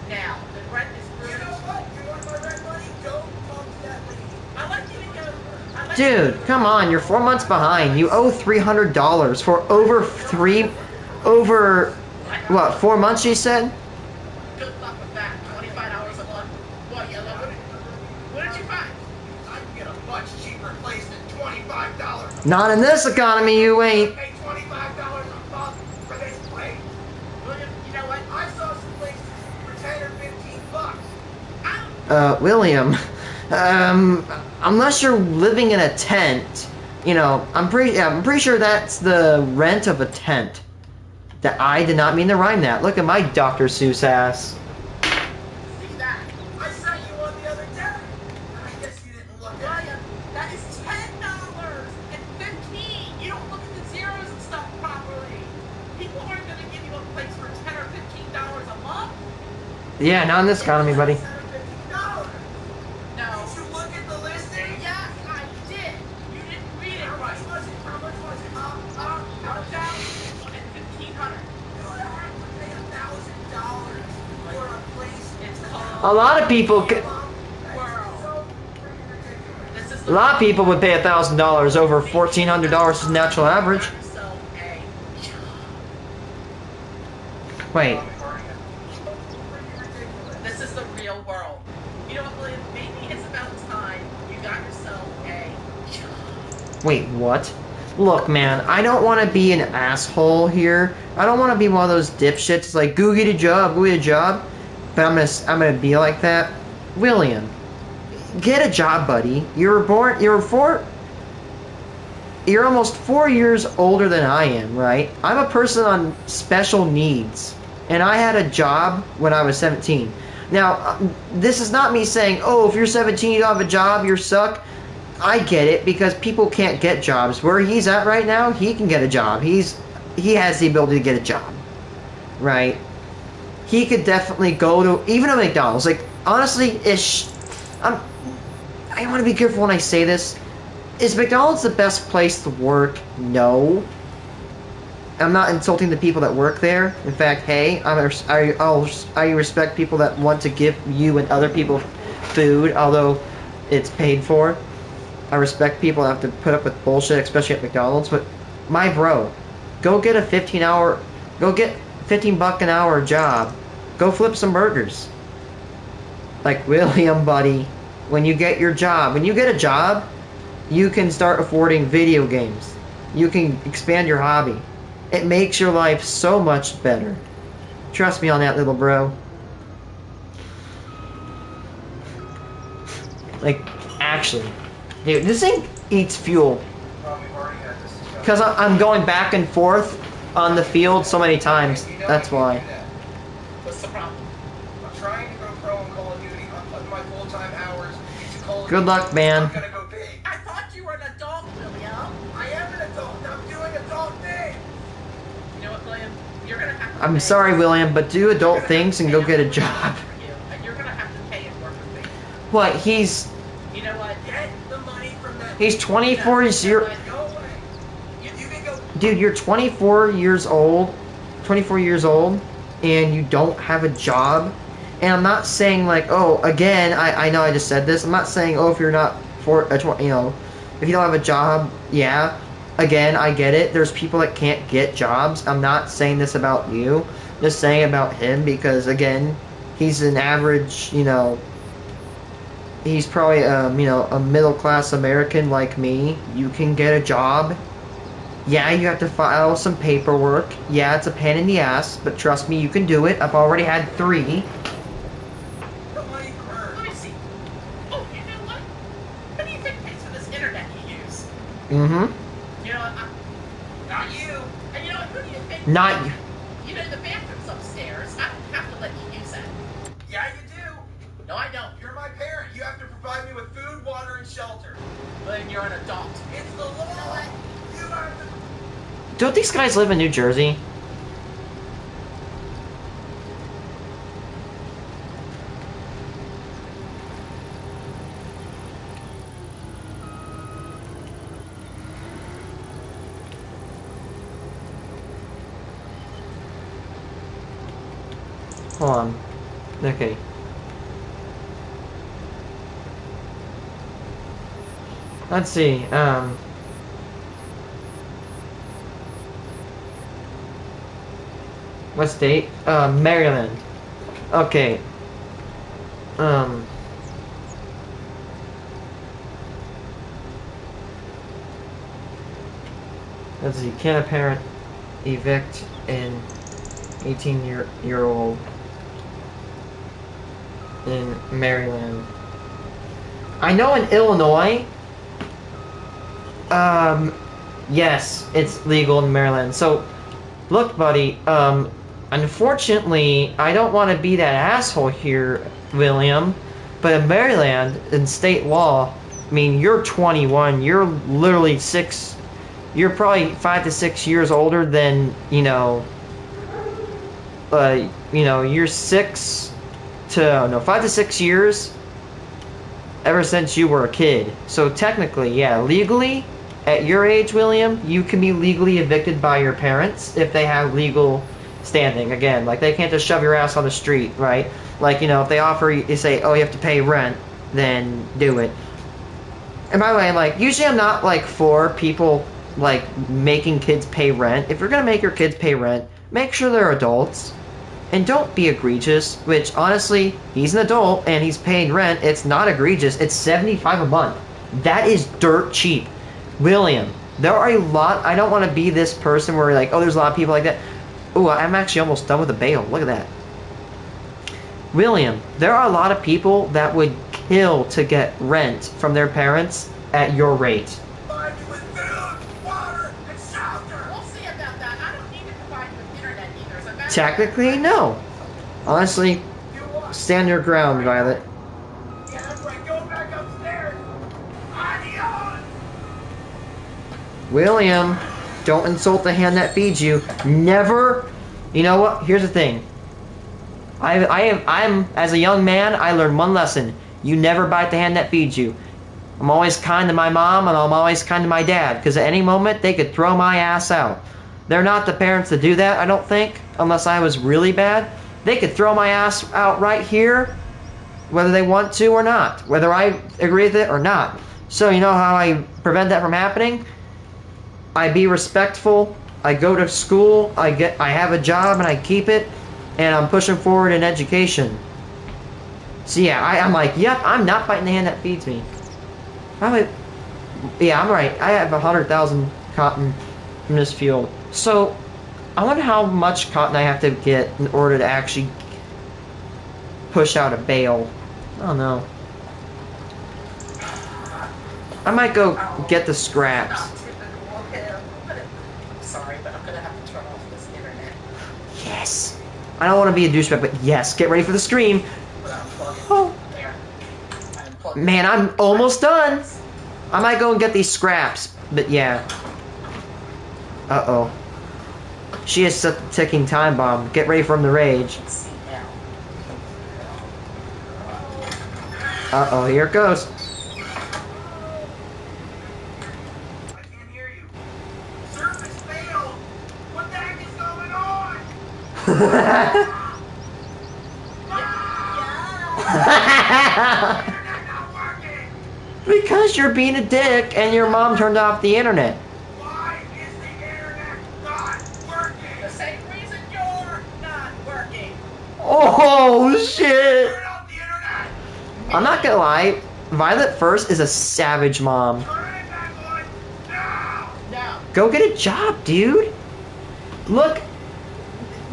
Now, the rent is You really. know what? You want my rent money? Go talk to that lady. I like you to go. I like Dude, come on, you're 4 months behind. You owe $300 for over what, 4 months she said? Good luck with that. $25 a month. What, Yellow? What did you find? I can get a much cheaper place than $25. Not in this economy, you ain't. Pay $25 a month for this place. William, you know what? I saw some places for 10 or 15 bucks. William, unless you're living in a tent, you know, I'm pretty sure that's the rent of a tent. That I did not mean to rhyme that. Look at my Dr. Seuss ass. See that? I sent you one the other day. I guess you didn't look at it. William, that is $10 and $15. You don't look at the zeros and stuff properly. People aren't going to give you a place for $10 or $15 a month. Yeah, not in this economy, buddy. $10 or $15. No. Did you look at the listing? Yes, I did. You didn't read it How much right. was it? How much was it? $1,000 and $1,500. You don't have to pay $1,000 for a place. It's called A lot of people, World. So freaking ridiculous. This is a lot of people would pay $1,000 over $1,400 is natural average. So, a Wait, This is the real world. You know what, William? Maybe it's about time you got yourself a job. wait, what? Look, man, I don't want to be an asshole here. I don't want to be one of those dipshits. It's like, go get a job, go get a job. But I'm gonna be like that. William, get a job, buddy. You're almost 4 years older than I am, right? I'm a person on special needs, and I had a job when I was 17. Now, this is not me saying, oh, if you're 17, you don't have a job, you suck. I get it, because people can't get jobs. Where he's at right now, he can get a job. He has the ability to get a job, right? He could definitely go to even a McDonald's. Like, honestly, I want to be careful when I say this. Is McDonald's the best place to work? No. I'm not insulting the people that work there. In fact, hey, I respect people that want to give you and other people food, although it's paid for. I respect people that have to put up with bullshit, especially at McDonald's. But my bro, go get a 15 buck an hour job. Go flip some burgers. Like, William, buddy, when you get a job, you can start affording video games. You can expand your hobby. It makes your life so much better. Trust me on that, little bro. Like, actually, dude, this thing eats fuel. Because I'm going back and forth on the field so many times. That's why. What's the problem? I'm trying to go pro in Call of Duty. I'm putting my full-time hours into Call of Good Duty. luck, man. I'm gonna go big. I thought you were an adult, William. I am an adult. And I'm doing adult things. You know what, William? You're gonna have to I'm pay. sorry, William, but do adult things and go get a job. For you, and you're gonna have to pay and work with me. What? He's You know what? Get the money from that. 24 years. No way. You can go. Dude, you're 24 years old, and you don't have a job. And I'm not saying like, oh, again, I know I just said this. I'm not saying, oh, if you're not if you don't have a job, yeah. Again, I get it. There's people that can't get jobs. I'm not saying this about you. I'm just saying about him because, again, he's an average, he's probably, a middle-class American like me. You can get a job. Yeah, you have to file some paperwork. Yeah, it's a pain in the ass, but trust me, you can do it. I've already had 3. The money from her. Let me see. Oh, you know what? Who do you think pays for this internet you use? Mm-hmm. You know, Not you. and you know what? Who do you think? Not you. You know, the bathroom's upstairs. I don't have to let you use that. Yeah, you do. No, I don't. You're my parent. You have to provide me with food, water, and shelter. But you're an adult. It's the law. You have to. Don't these guys live in New Jersey? Hold on. Okay. Let's see. What state? Maryland. Okay. Let's see. Can a parent evict an 18-year-old in Maryland? I know in Illinois, yes, it's legal in Maryland. So, look, buddy, unfortunately, I don't want to be that asshole here, William, but in Maryland, in state law, I mean, you're 21, you're literally you're probably 5 to 6 years older than, you're 5 to 6 years ever since you were a kid. So technically, yeah, legally, at your age, William, you can be legally evicted by your parents if they have legal standing. Again, like, they can't just shove your ass on the street, right? Like, if they offer you say, oh, you have to pay rent, then do it. And by the way, like, usually I'm not, like, for people, like, making kids pay rent. If you're gonna make your kids pay rent, make sure they're adults. And don't be egregious, which, honestly, he's an adult and he's paying rent. It's not egregious. It's $75 a month. That is dirt cheap. William, There are a lot. I don't want to be this person where like, oh, there's a lot of people like that. Oh, I'm actually almost done with the bail. Look at that. William, there are a lot of people that would kill to get rent from their parents at your rate. Provide you with food, water, and shelter. We'll see about that. I don't need to provide you with internet either. So that's Technically, no. Honestly, You what? stand your ground, Violet. Yeah, that's right. Go back upstairs. Adios. William, don't insult the hand that feeds you. Never. You know what? Here's the thing. I'm as a young man, I learned one lesson. You never bite the hand that feeds you. I'm always kind to my mom and I'm always kind to my dad because at any moment they could throw my ass out. They're not the parents to do that, I don't think, unless I was really bad. They could throw my ass out right here, whether they want to or not, whether I agree with it or not. So you know how I prevent that from happening? I be respectful. I go to school. I have a job and I keep it, and I'm pushing forward in education. So yeah, I'm like, yep, I'm not biting the hand that feeds me. Yeah, I'm right. I have 100,000 cotton from this field. So I wonder how much cotton I have to get in order to actually push out a bale. I don't know. I might go get the scraps. not typical of him. I'm sorry, but I'm gonna have to turn off this internet. Yes. I don't want to be a douchebag, but yes, get ready for the scream. But I'm plugging Oh. there. I'm plugging. Man, I'm almost done. I might go and get these scraps, but yeah. Uh-oh. She has set the ticking time bomb. Get ready for him to rage. Let's see now. Uh-oh, here it goes. I can't hear you. Service failed. What the heck is going on? Internet not working. Because you're being a dick and your mom turned off the internet. Why is the internet not working? The same reason you're not working. Oh, shit. Turn off the internet. I'm not gonna lie. Violet First is a savage mom. Turn it back on now. No. Go get a job, dude. Look,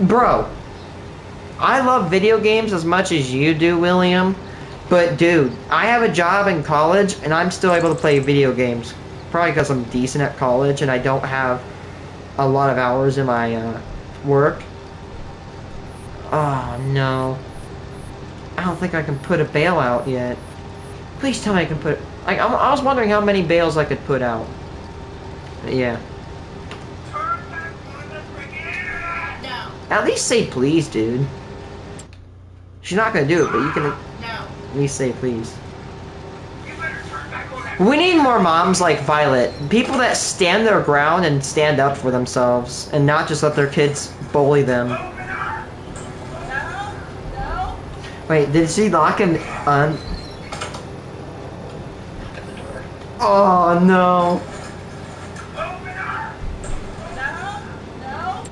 bro. I love video games as much as you do, William. But, dude, I have a job in college, and I'm still able to play video games. Probably because I'm decent at college, and I don't have a lot of hours in my work. Oh, no. I don't think I can put a bail out yet. Please tell me I can put... I was wondering how many bales I could put out. But yeah. Turn back on the freaking internet. No. At least say please, dude. She's not gonna do it, but you can No. at least say please. You better turn back on that. We need more moms like Violet. People that stand their ground and stand up for themselves and not just let their kids bully them. Open her. No. No. Wait, did she lock him on? Oh no. Open her. No. No.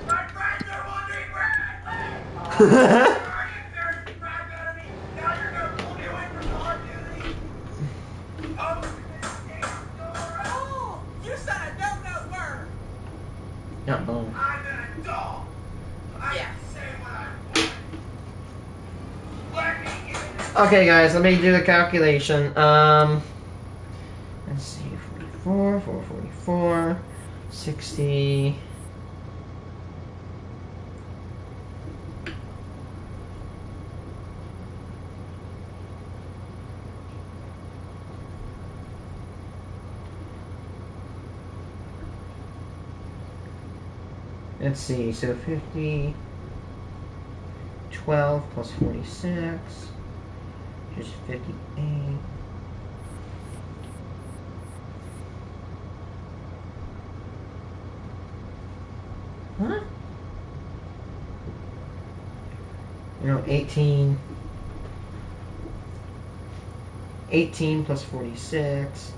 My friends are wondering where I live. Are you embarrassed to brag out of me? Now you're gonna pull me away from Call of Duty? Open this damn door. Oh, you said a no word. Uh-oh. I'm an adult. I Yeah. can say what I want. Let me get in this. Okay, guys, let me do the calculation. Let's see, 44, 444, 60. Let's see, so 50, 12 plus 46, which is 58. Huh? You know, 18. 18 plus 46.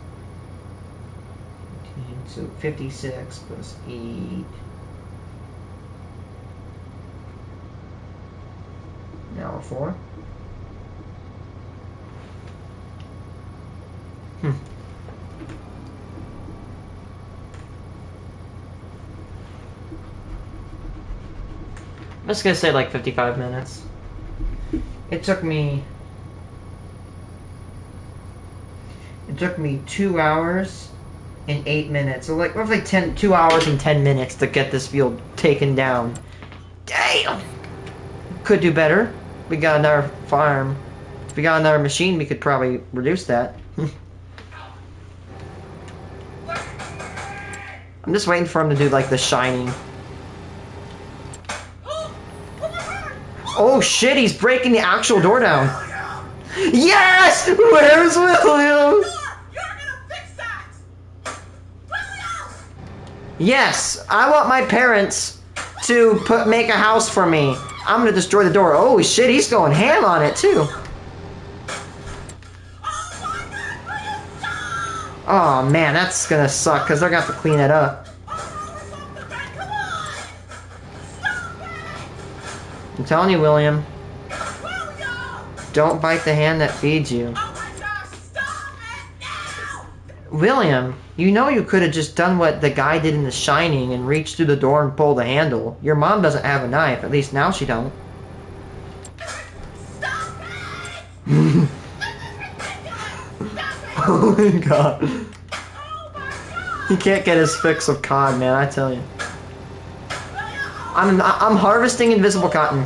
18, so 56 plus 8. Now a 4. I'm just gonna say like 55 minutes. It took me 2 hours and 8 minutes. So like roughly 2 hours and 10 minutes to get this field taken down. Damn! Could do better. We got another farm. If we got another machine, we could probably reduce that. I'm just waiting for him to do like the shining. Oh shit, he's breaking the actual door down. Yes! Where's William? You're gonna fix that! William! Yes, I want my parents to make a house for me. I'm gonna destroy the door. Oh shit, he's going ham on it too. Oh man, that's gonna suck because they're gonna have to clean it up. I'm telling you, William. Don't bite the hand that feeds you. William, you know you could have just done what the guy did in The Shining and reached through the door and pulled the handle. Your mom doesn't have a knife, at least now she don't. Oh my god. He can't get his fix of cod, man, I tell you. I'm harvesting invisible cotton.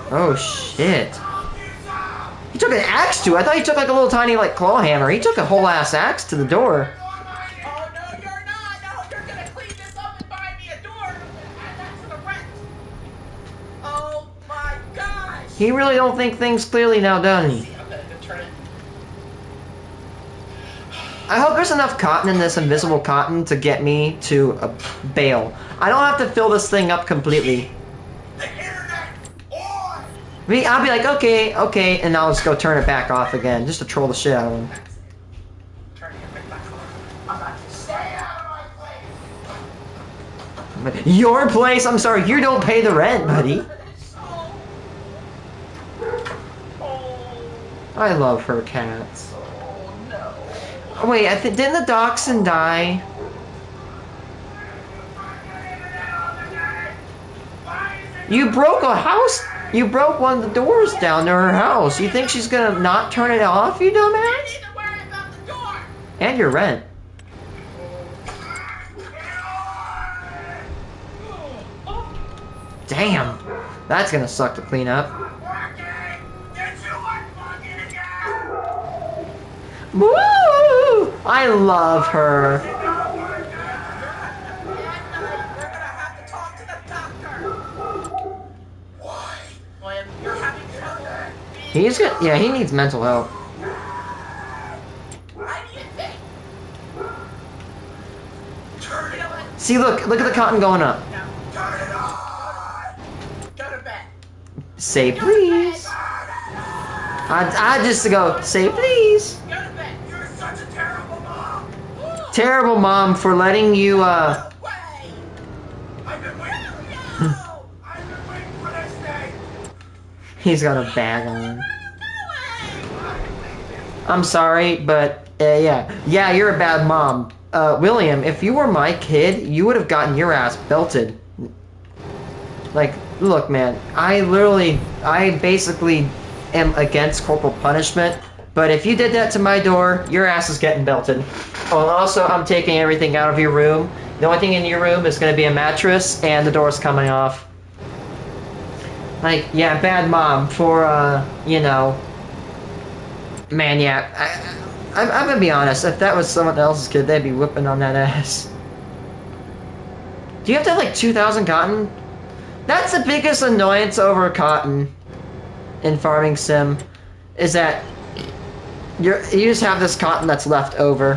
Oh shit. He took an axe to it. I thought he took like a little tiny like claw hammer. He took a whole ass axe to the door. Oh no, you're not. No, you're gonna clean this up and buy me a door and add that to the rent. Oh my gosh. He really don't think things clearly now, doesn't he? See, I'm gonna turn it. I hope there's enough cotton in this invisible cotton to get me to a bale. I don't have to fill this thing up completely. I'll be like, okay, and I'll just go turn it back off again, just to troll the shit out of him. Turning it back on. I'm not just stay out of my place. But your place? I'm sorry, you don't pay the rent, buddy. I love her cats. Oh no. Oh, wait, didn't the dachshund die? You broke a house? You broke one of the doors down to her house. You think she's gonna not turn it off, you I dumbass? need to worry about the door. And your rent. Damn. That's gonna suck to clean up. Woo! I love her. We're gonna have to talk to the doctor. Why? William, you're having trouble. He's good. Yeah, he needs mental help. I need a thing. Turn it on. See, look at the cotton going up. No. Turn it on. Go to bed. Say please. I just go say please. Go to bed. You're such a terrible mom. Terrible mom for letting you Way. I've been waiting. No. I've been waiting for this day. He's got a bag on. I'm sorry, but yeah, you're a bad mom. William, if you were my kid, you would have gotten your ass belted. Like, look, man, I basically am against corporal punishment, but if you did that to my door, your ass is getting belted. Oh, and also, I'm taking everything out of your room. The only thing in your room is going to be a mattress, and the door's coming off. Like, yeah, bad mom for, you know... Man, yeah, I'm gonna be honest, if that was someone else's kid, they'd be whipping on that ass. Do you have to have, like, 2,000 cotton? That's the biggest annoyance over cotton in Farming Sim, is that you just have this cotton that's left over.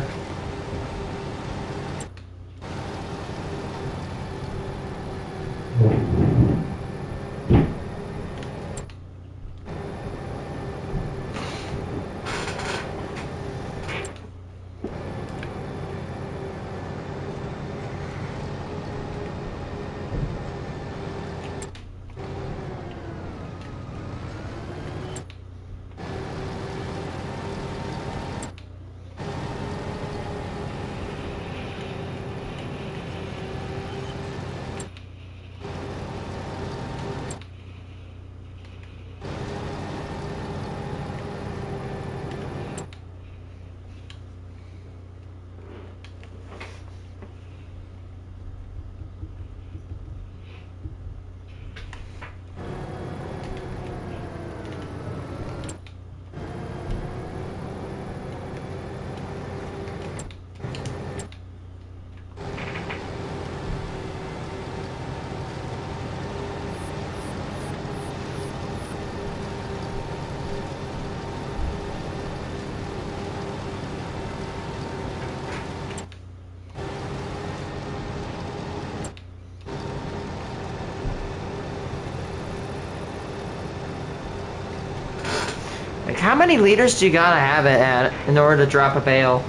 Like, how many liters do you gotta have it at in order to drop a bale?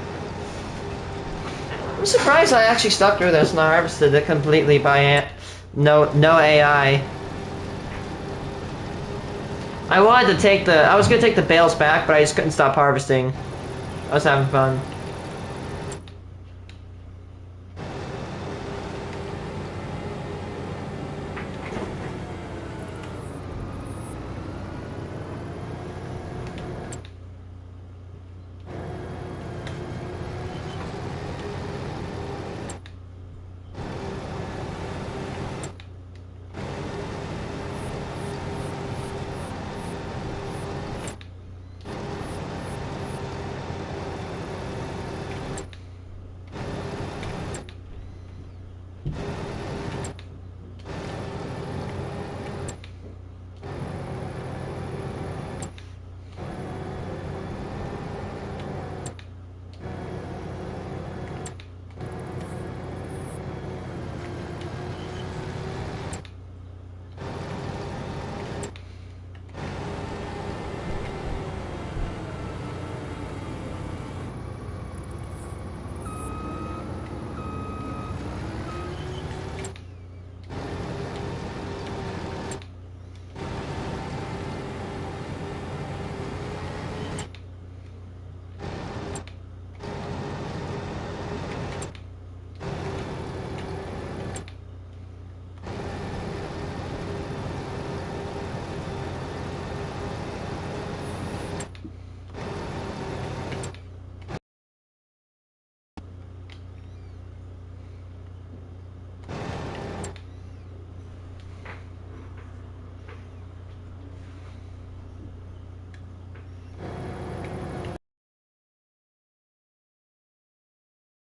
I'm surprised I actually stuck through this and I harvested it completely by no AI. I wanted to take I was gonna take the bales back, but I just couldn't stop harvesting. I was having fun.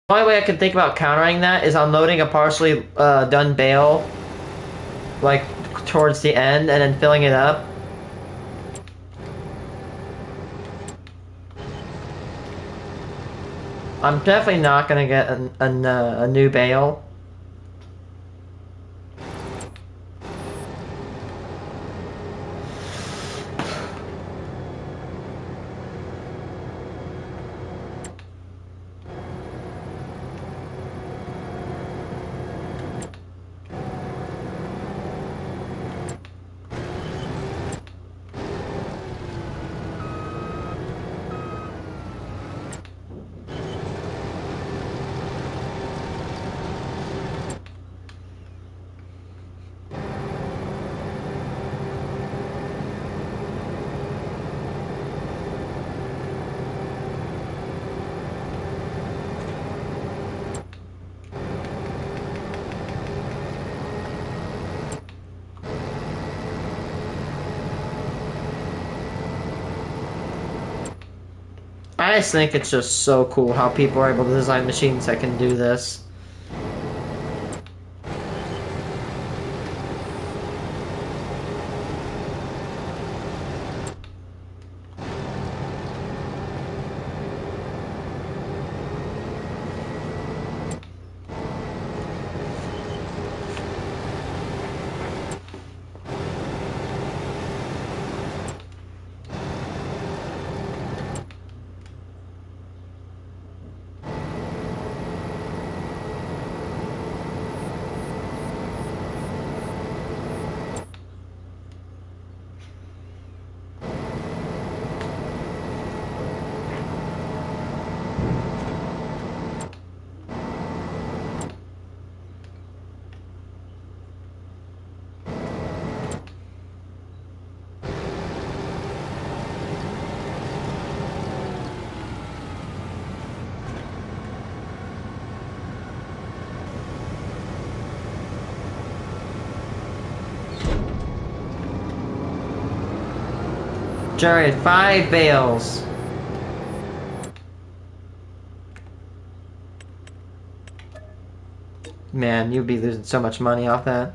The only way I can think about countering that is unloading a partially done bale, like towards the end, and then filling it up. I'm definitely not gonna get a new bale. I just think it's just so cool how people are able to design machines that can do this. Jared, 5 bales. Man, you'd be losing so much money off that.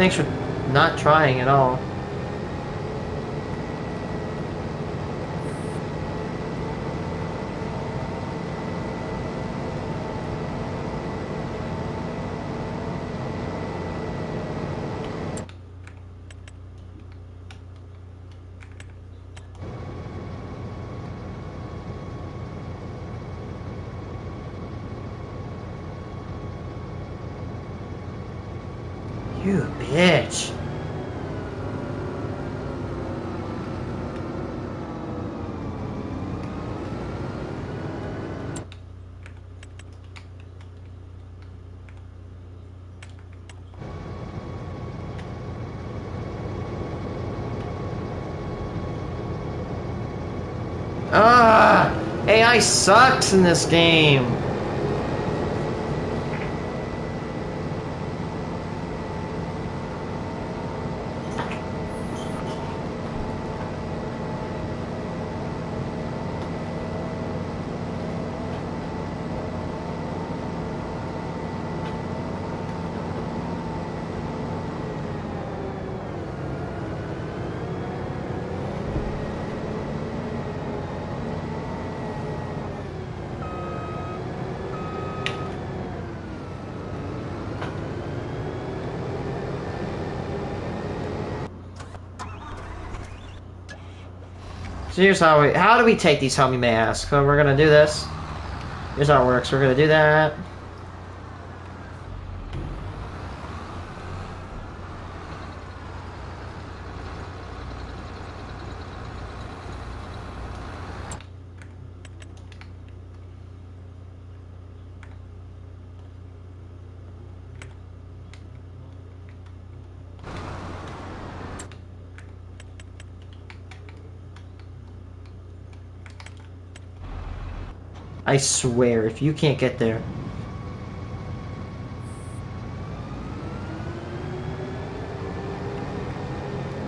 Thanks for not trying at all. You bitch. Ah! AI sucks in this game. So here's how do we take these, home, you may ask? So we're gonna do this. Here's how it works. We're gonna do that. I swear, if you can't get there.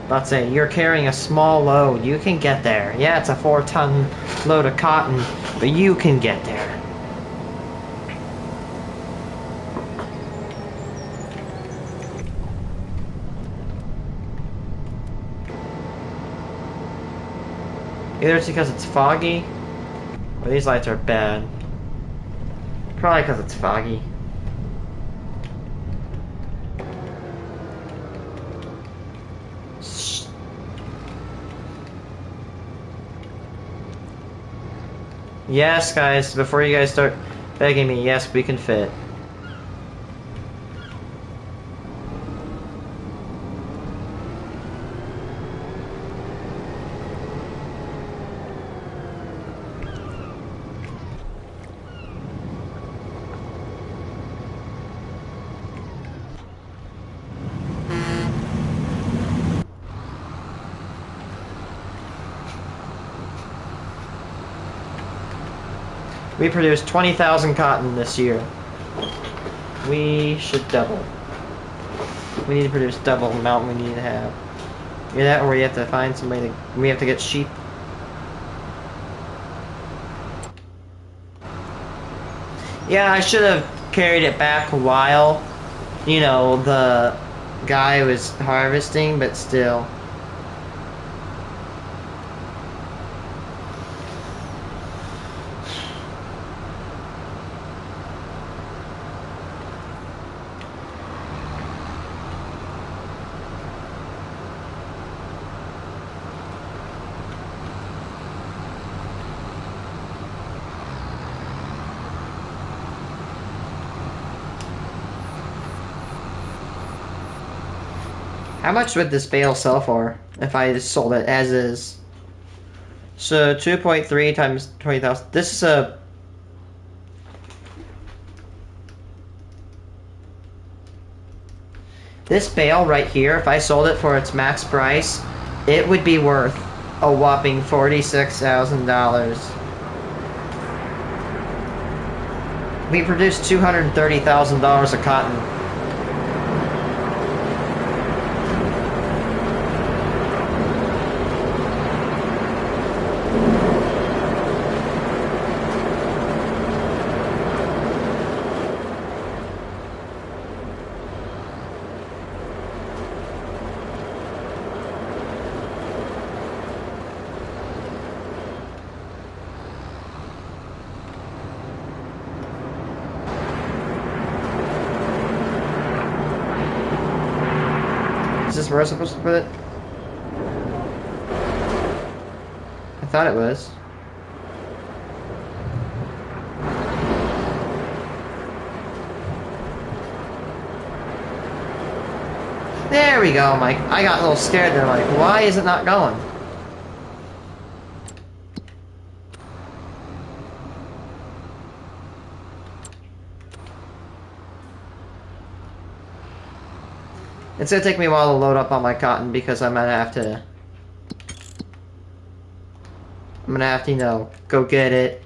Let's say you're carrying a small load. You can get there. Yeah, it's a 4-ton load of cotton, but you can get there. Either it's because it's foggy, or these lights are bad. Probably because it's foggy. Yes, guys, before you guys start begging me, yes, we can fit. We produced 20,000 cotton this year. We should double. We need to produce double the amount we need to have. Either that, or we have to find somebody to. We have to get sheep. Yeah, I should have carried it back while, you know, the guy was harvesting, but still. How much would this bale sell for if I just sold it as is? So 2.3 times 20,000. This is a. This bale right here, if I sold it for its max price, it would be worth a whopping $46,000. We produced $230,000 of cotton. Is this where I'm supposed to put it? I thought it was. There we go, Mike. I got a little scared there, like, why is it not going? It's gonna take me a while to load up on my cotton because I'm gonna have to, you know, go get it.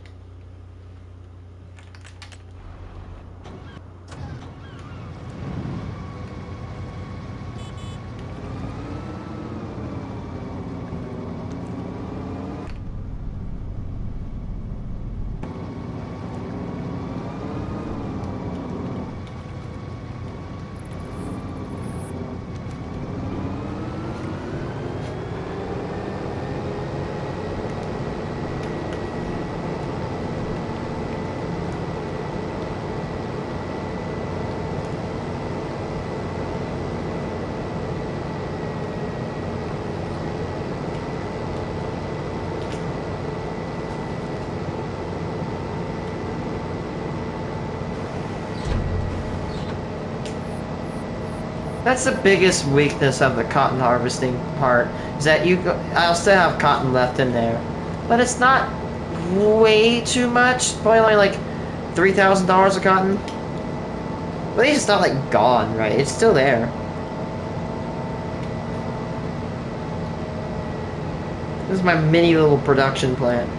That's the biggest weakness of the cotton harvesting part, is that I'll still have cotton left in there. But it's not way too much, probably only like $3,000 of cotton. But at least it's not like gone, right? It's still there. This is my mini little production plant.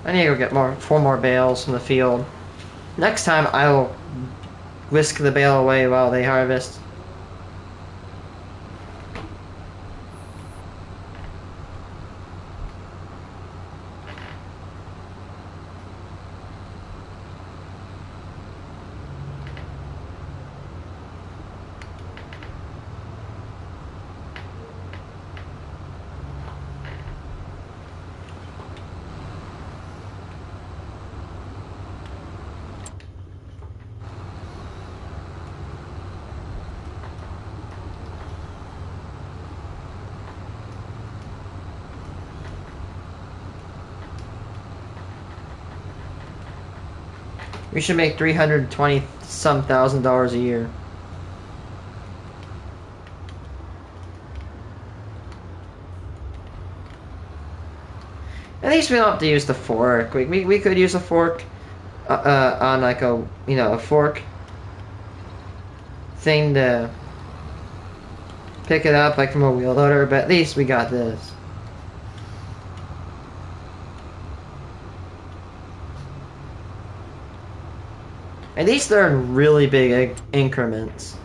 I need to go get 4 more bales from the field. Next time I will whisk the bale away while they harvest. We should make $320-some thousand a year. At least we don't have to use the fork. We could use a fork on like a fork thing to pick it up like from a wheel loader, but at least we got this. At least they're in really big increments.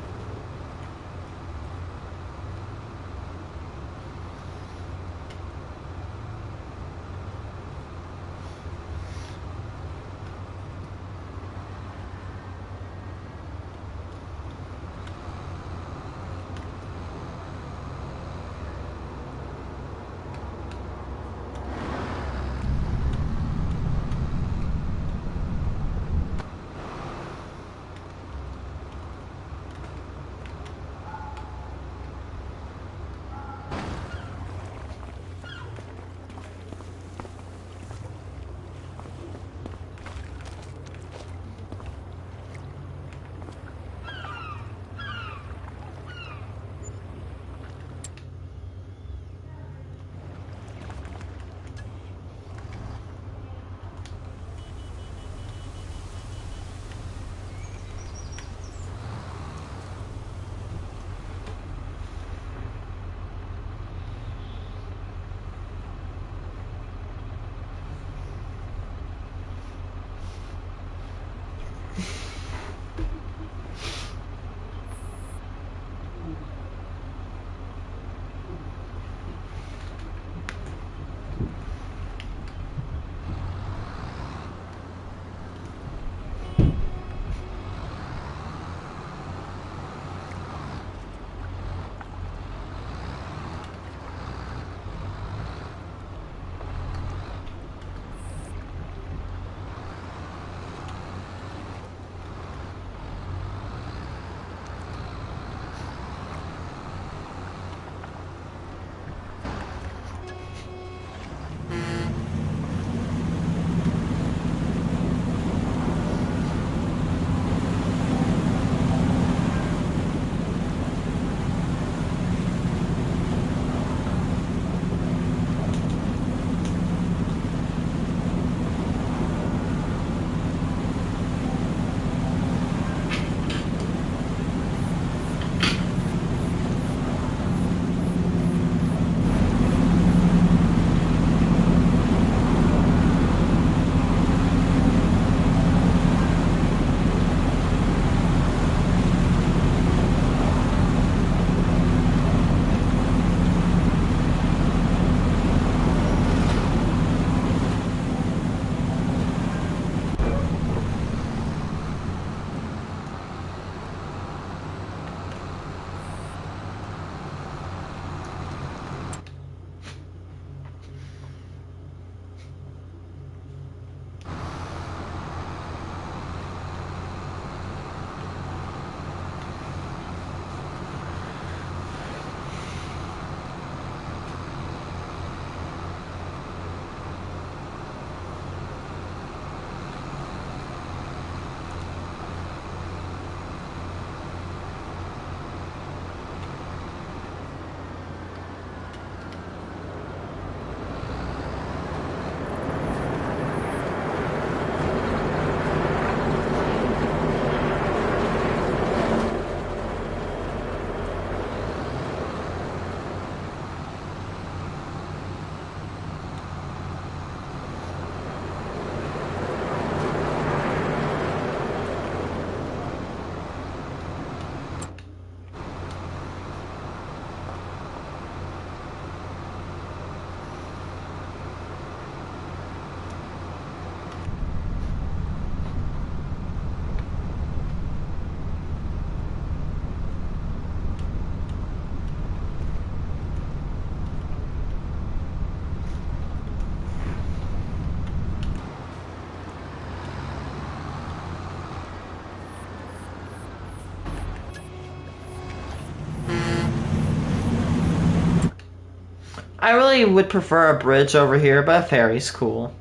I really would prefer a bridge over here, but a ferry's cool.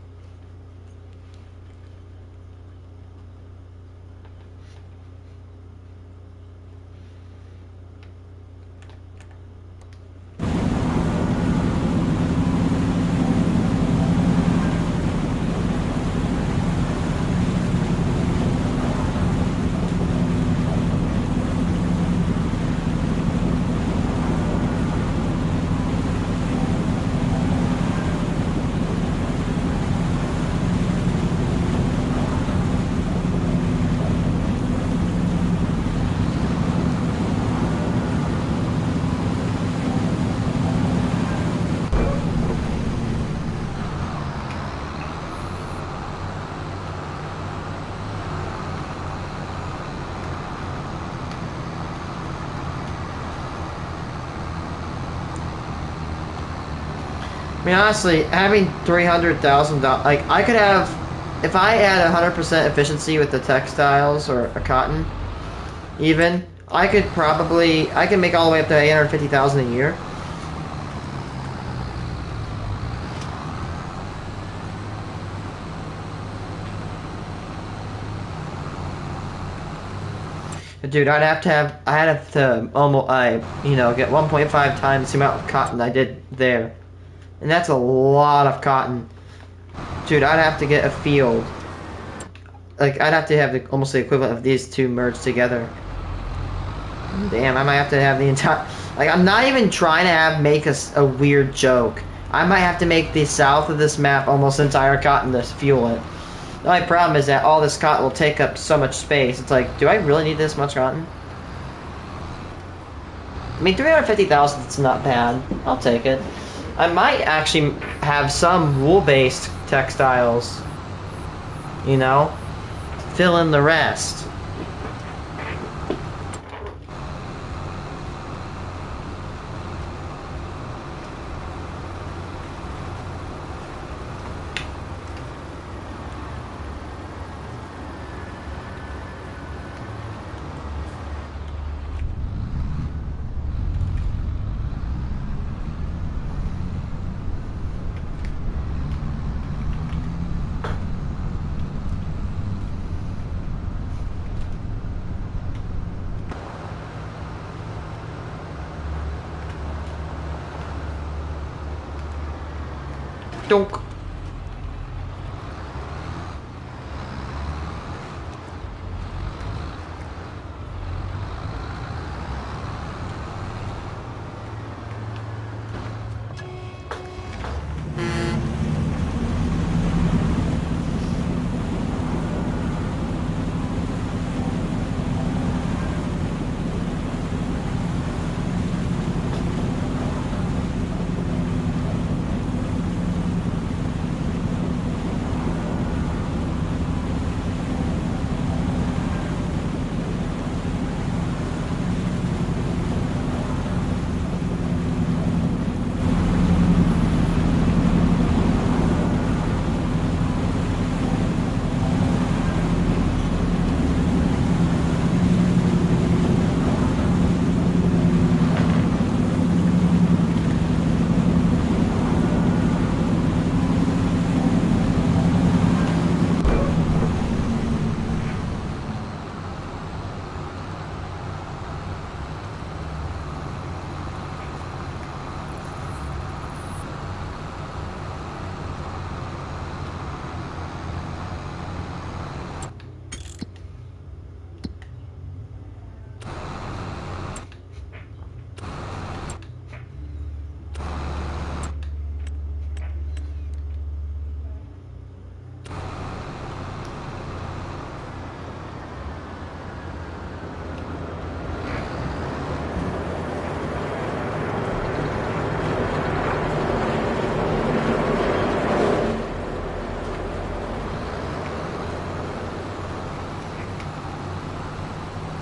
I mean, honestly, having $300,000, like, I could have, if I had 100% efficiency with the textiles or a cotton, even, I could make all the way up to 850,000 a year. Dude, I'd have to almost, get 1.5 times the amount of cotton I did there. And that's a lot of cotton. Dude, I'd have to get a field. Like, I'd have to have almost the equivalent of these two merged together. Damn, I might have to have the entire... Like, I'm not even trying to make a weird joke. I might have to make the south of this map almost entire cotton to fuel it. The only problem is that all this cotton will take up so much space. It's like, do I really need this much cotton? I mean, 350,000 is not bad. I'll take it. I might actually have some wool-based textiles, you know, fill in the rest. Donk.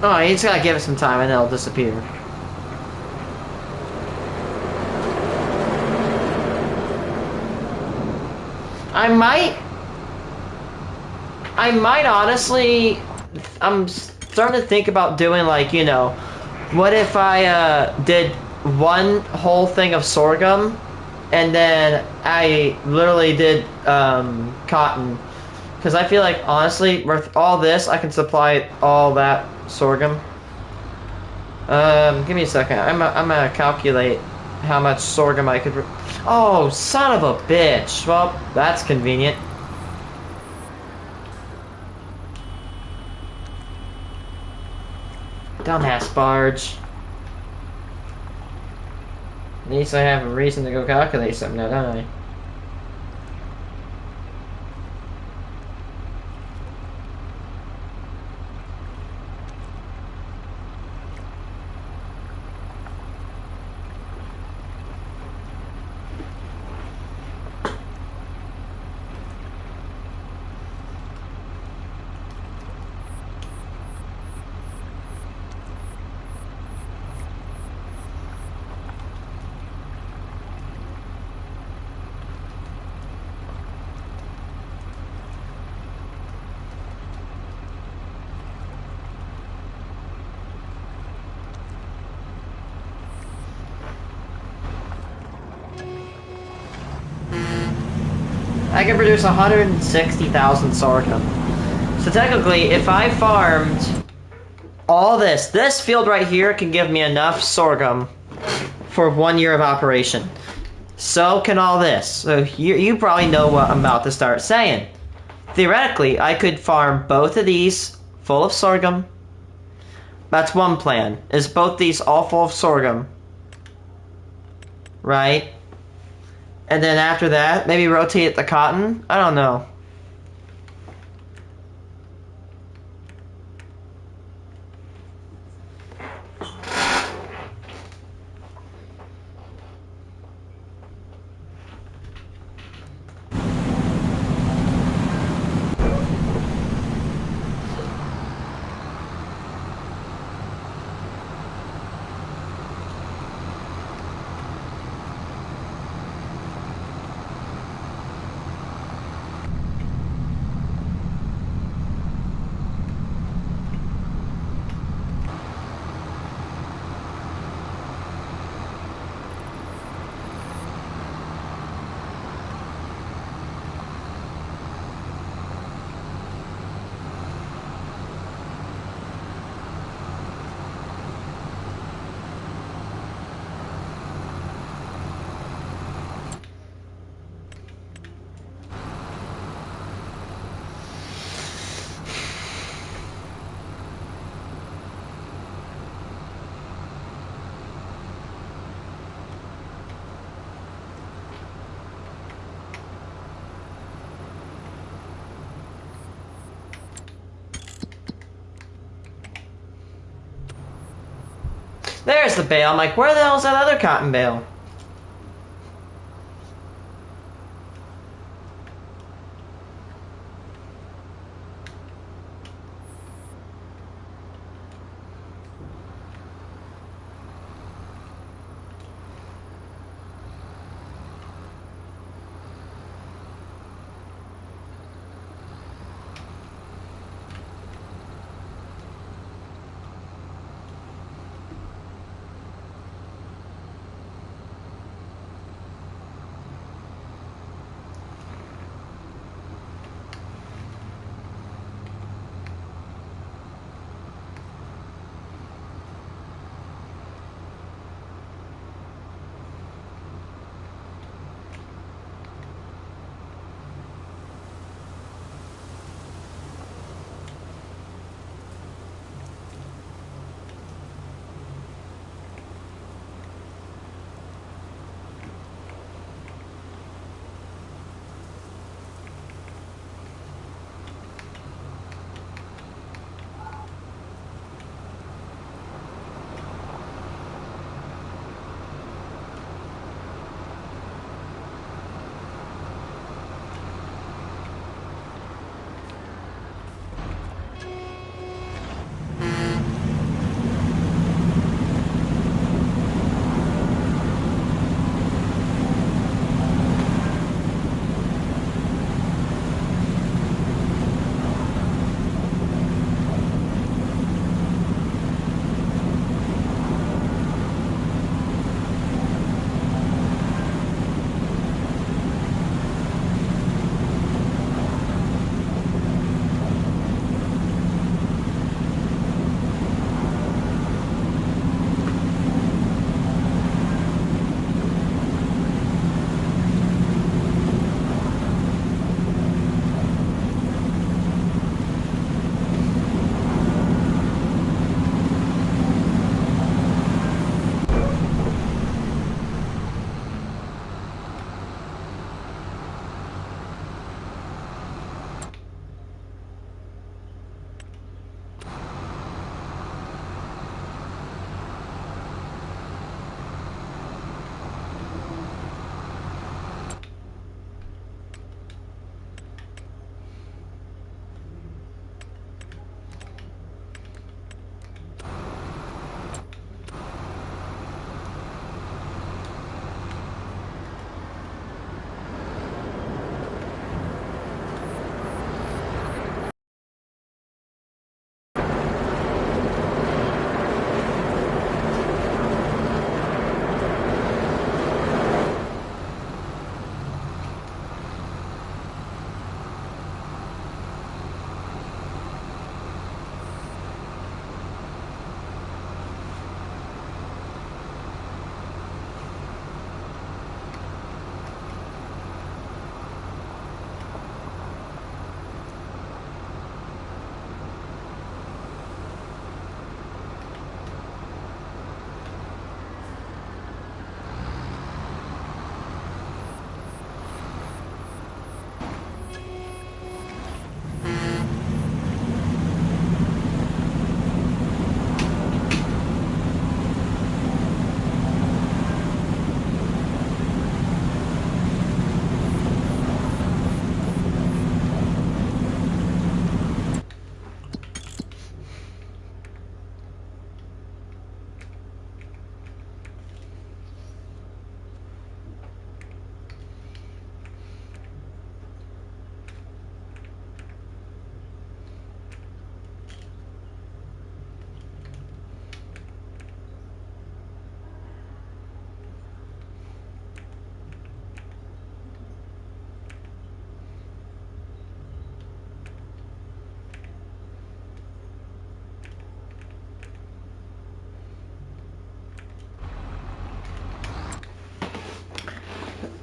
Oh, you just gotta give it some time and it'll disappear. I might honestly, I'm starting to think about doing, like, you know, what if I did one whole thing of sorghum and then I literally did cotton, because I feel like honestly with all this I can supply all that sorghum. Give me a second. I'm gonna calculate how much sorghum I could. Oh, son of a bitch! Well, that's convenient. Dumbass barge. At least I have a reason to go calculate something now, don't I? I can produce 160,000 sorghum. So technically, if I farmed all this field right here can give me enough sorghum for 1 year of operation. So can all this. So you probably know what I'm about to start saying. Theoretically, I could farm both of these full of sorghum. That's one plan, is both these all full of sorghum. Right? And then after that, maybe rotate the cotton? I don't know. There's the bale. I'm like, where the hell's that other cotton bale?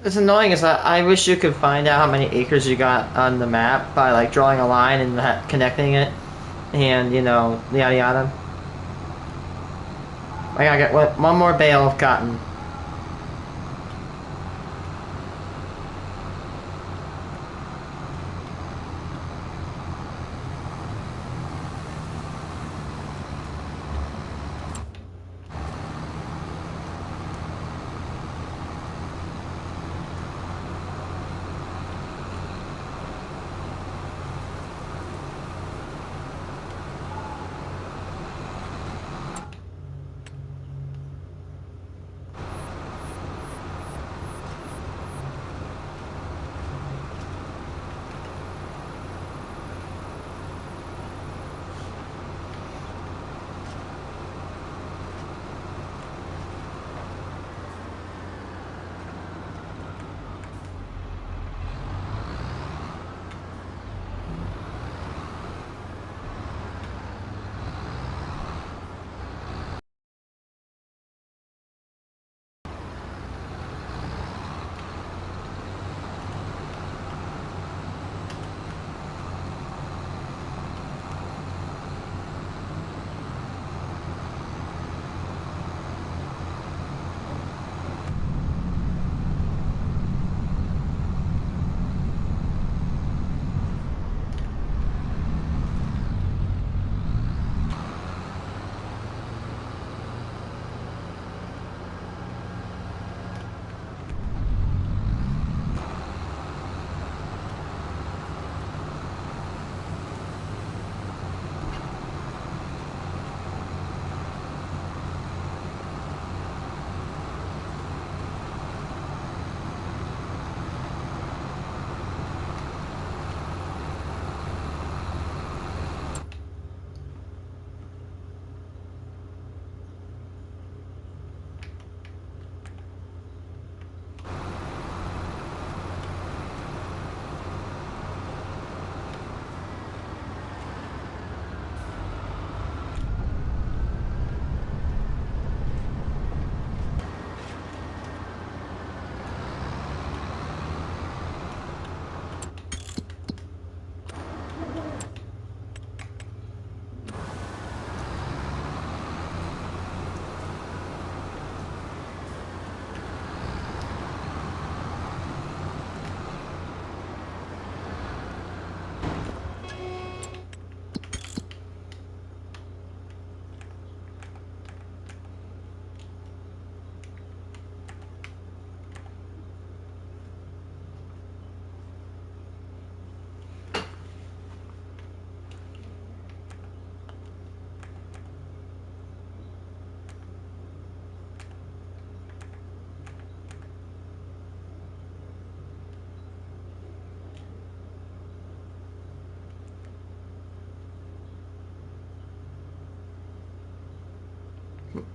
It's annoying is that I wish you could find out how many acres you got on the map by like drawing a line and connecting it, and you know, yada yada. I gotta get one more bale of cotton.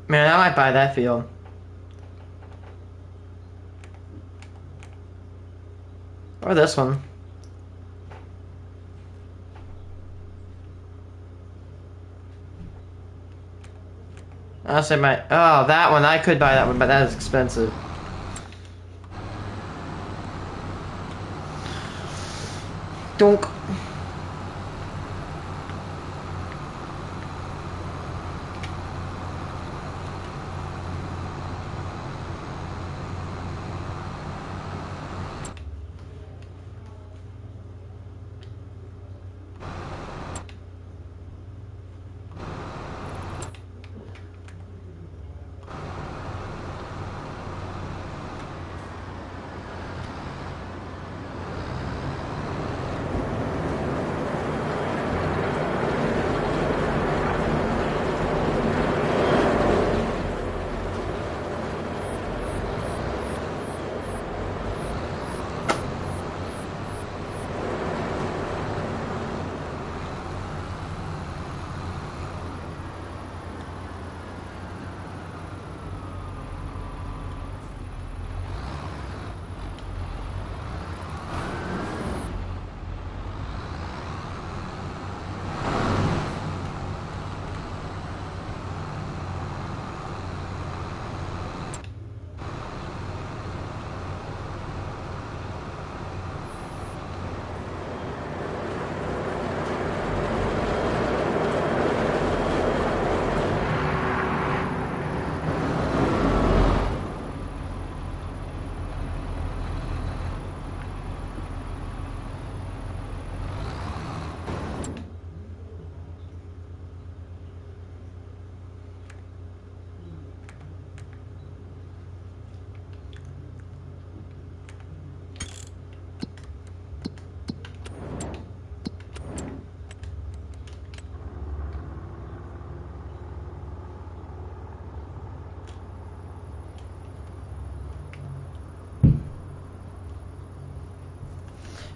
Man, I might buy that field. Or this one. I'll say my... Oh, that one. I could buy that one, but that is expensive. Donk.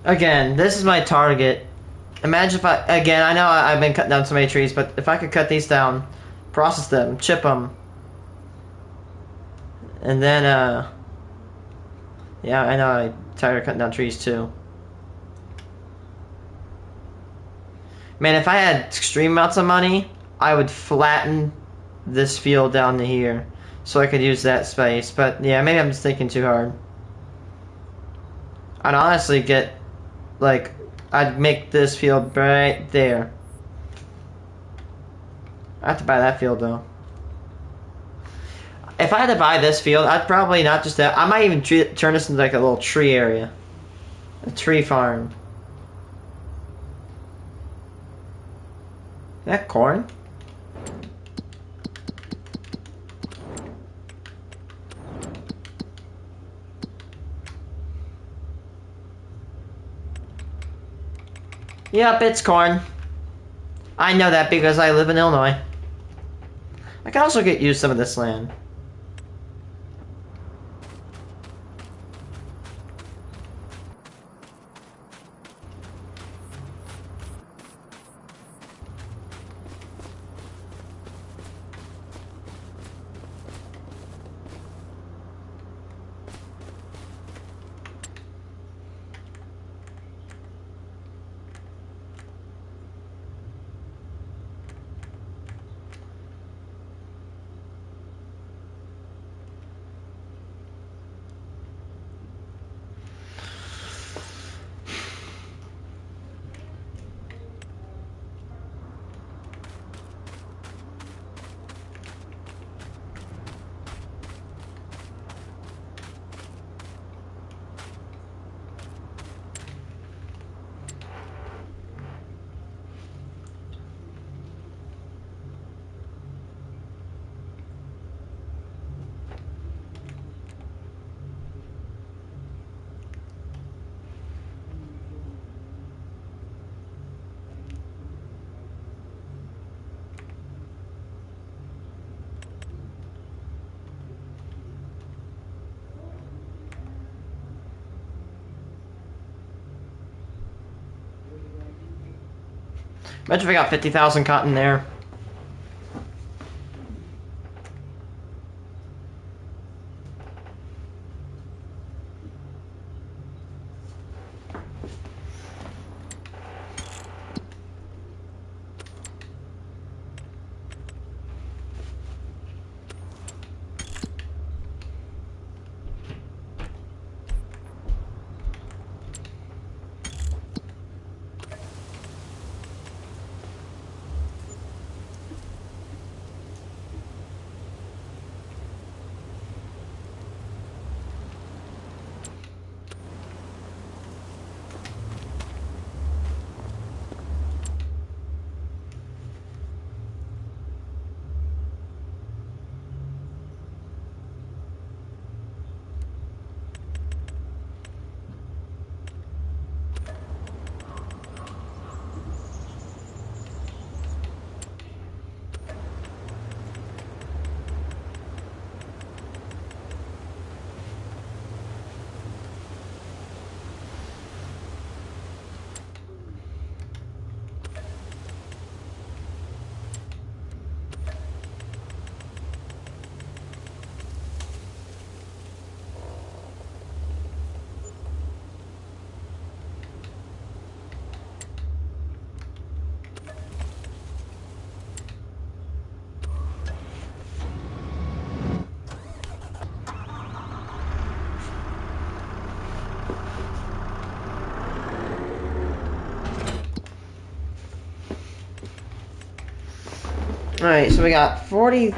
Again, this is my target. Imagine if again, I know I've been cutting down so many trees, but if I could cut these down, process them, chip them, and then, yeah, I know I'm tired of cutting down trees too. Man, if I had extreme amounts of money, I would flatten this field down to here so I could use that space. But yeah, maybe I'm just thinking too hard. I'd honestly get, like, I'd make this field right there. I have to buy that field though. If I had to buy this field, I'd probably not just that. I might even turn this into like a little tree area, a tree farm. Is that corn? Yep, it's corn. I know that because I live in Illinois. I can also get used some of this land. Imagine if I got 50,000 cotton there. Alright, so we got 40...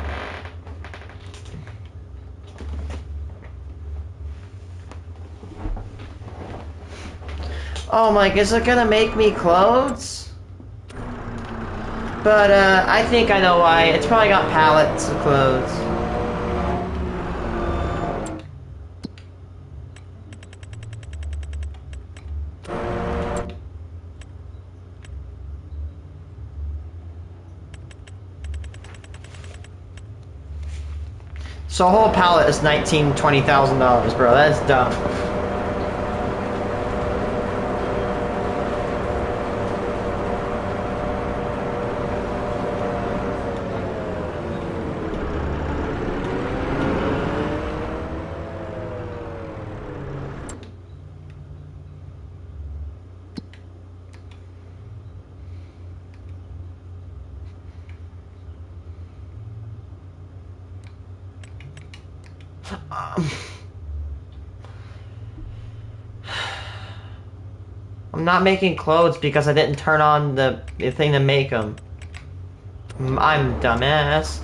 Oh my, is it gonna make me clothes? But, I think I know why. It's probably got pallets of clothes. So a whole pallet is $19,000, $20,000, bro. That's dumb. I'm not making clothes because I didn't turn on the thing to make them. I'm a dumbass.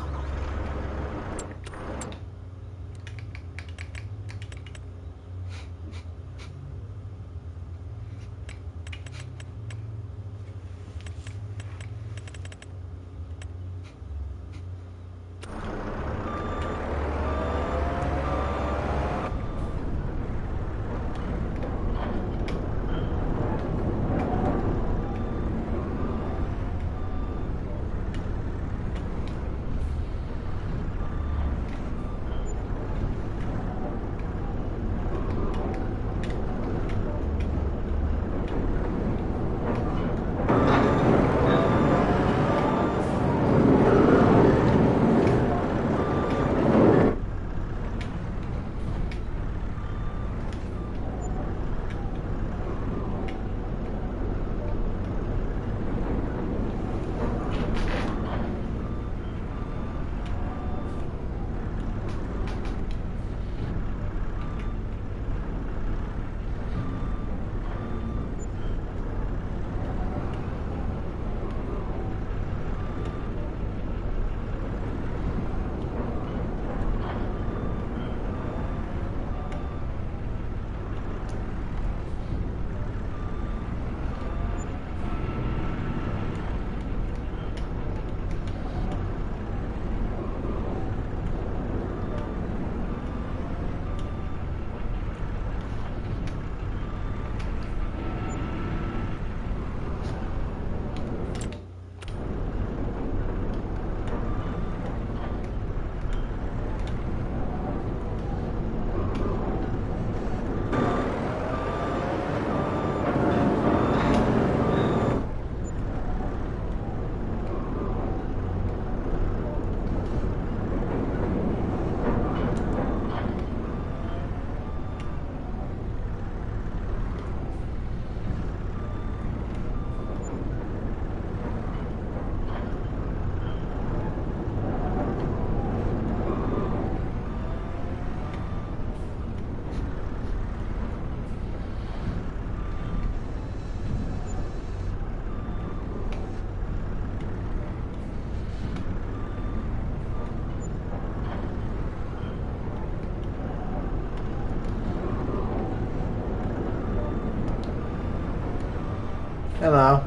Hello.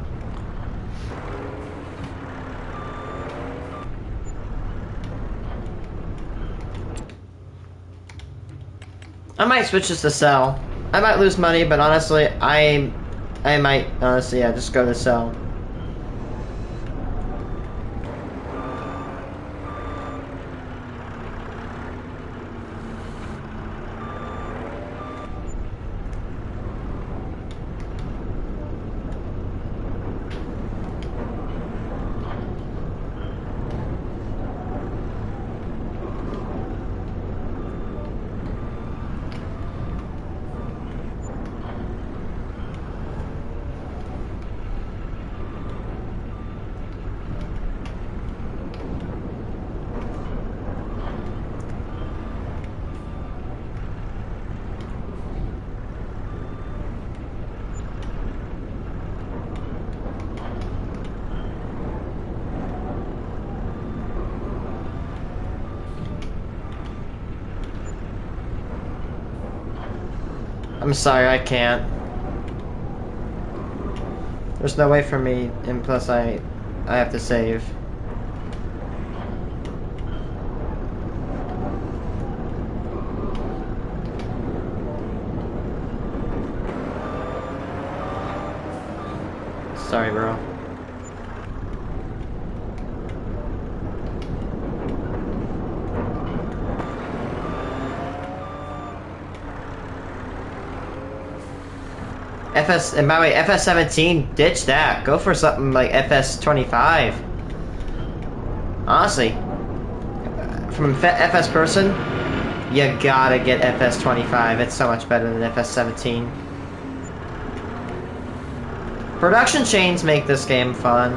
I might switch this to sell. I might lose money, but honestly, I might honestly, yeah, just go to sell. I'm sorry, I can't. There's no way for me, and plus I have to save. Sorry, bro. And by the way, FS17, ditch that. Go for something like FS25. Honestly, from FS person, you gotta get FS25. It's so much better than FS17. Production chains make this game fun.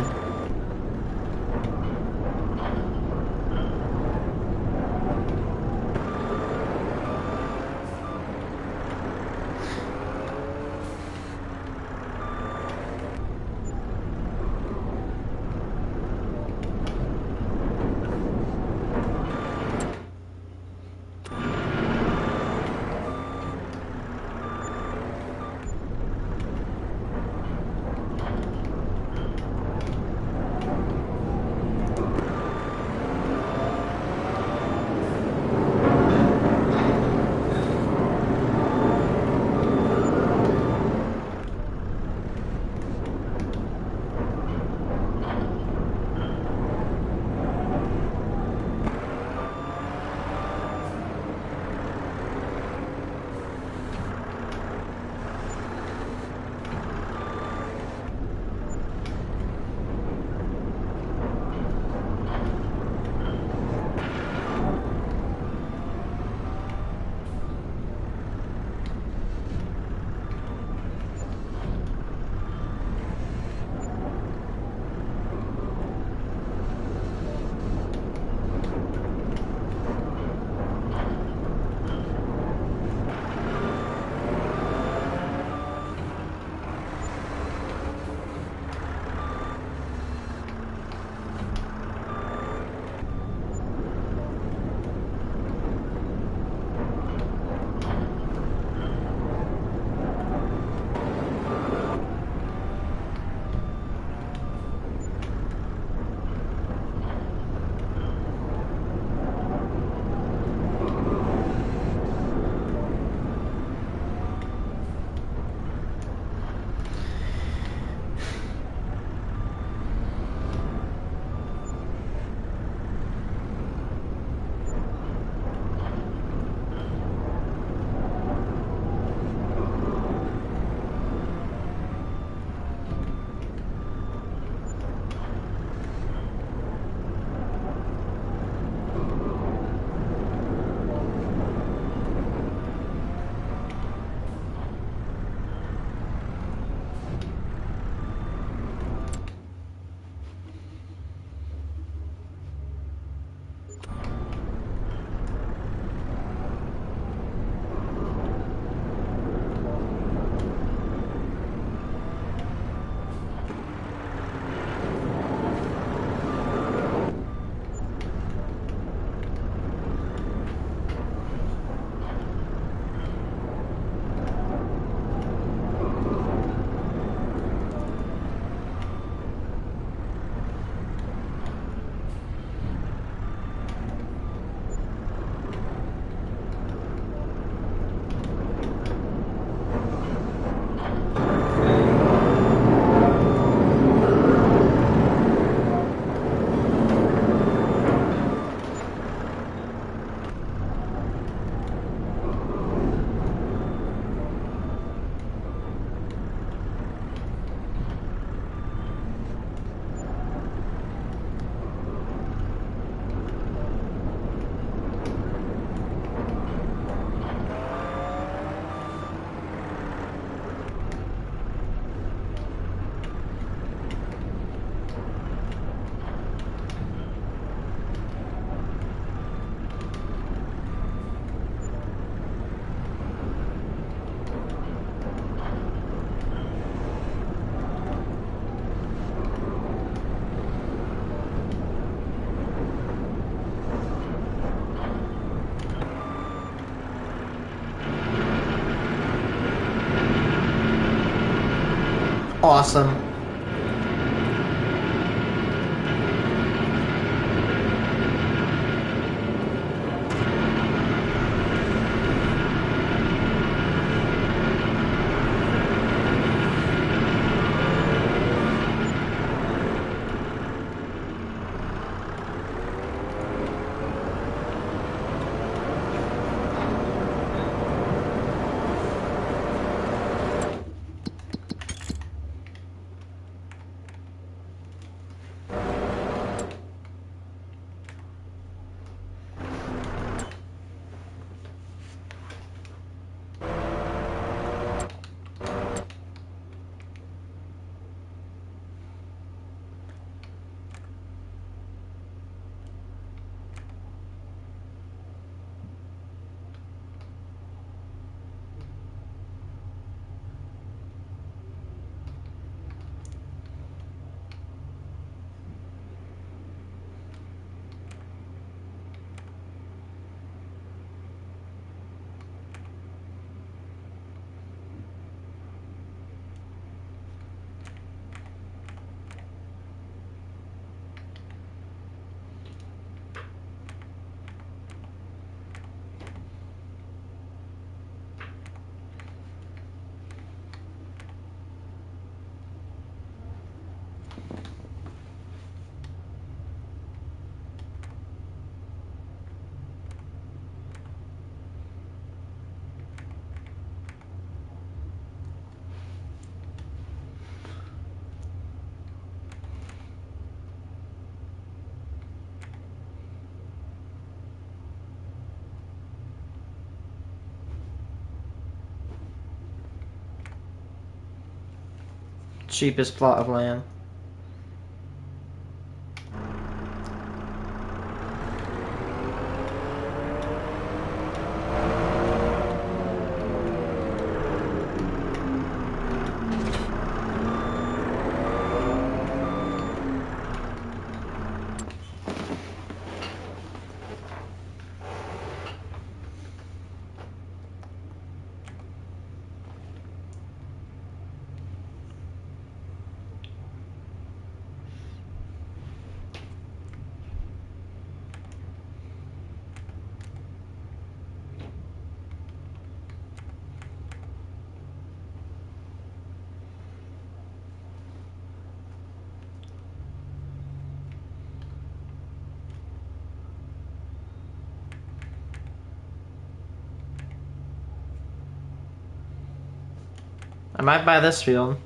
awesome. Cheapest plot of land. I might buy this field.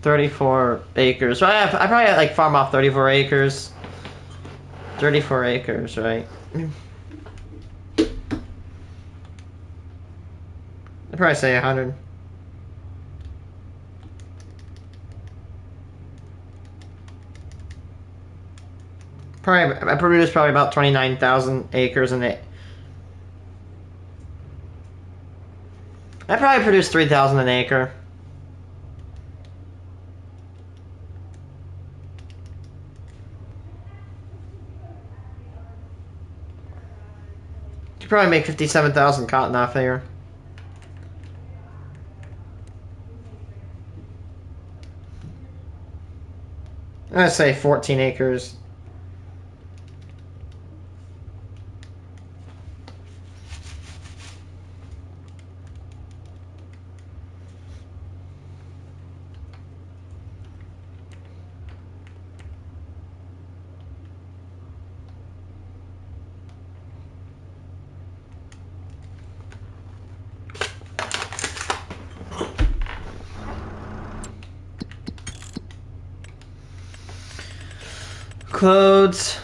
$34 acres. So I probably like farm off 34 acres. 34 acres, right? I'd probably say 100. Probably I produce probably about 29,000 acres in it. I probably produce 3,000 an acre. You probably make 57,000 cotton off there. I'm gonna say 14 acres. Clothes.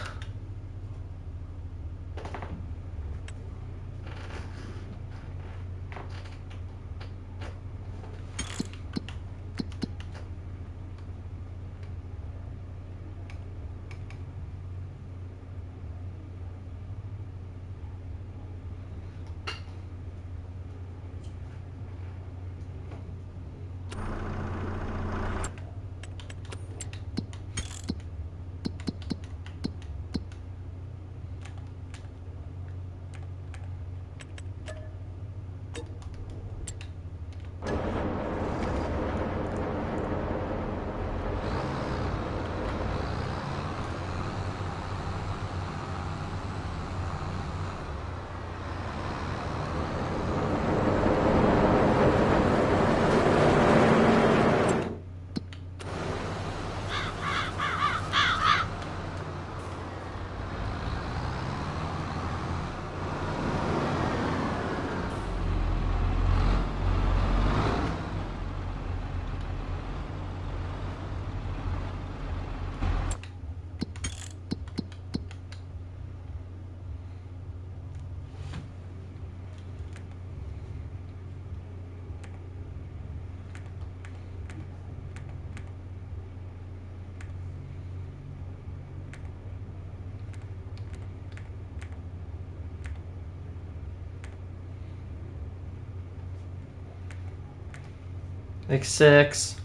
Like 6,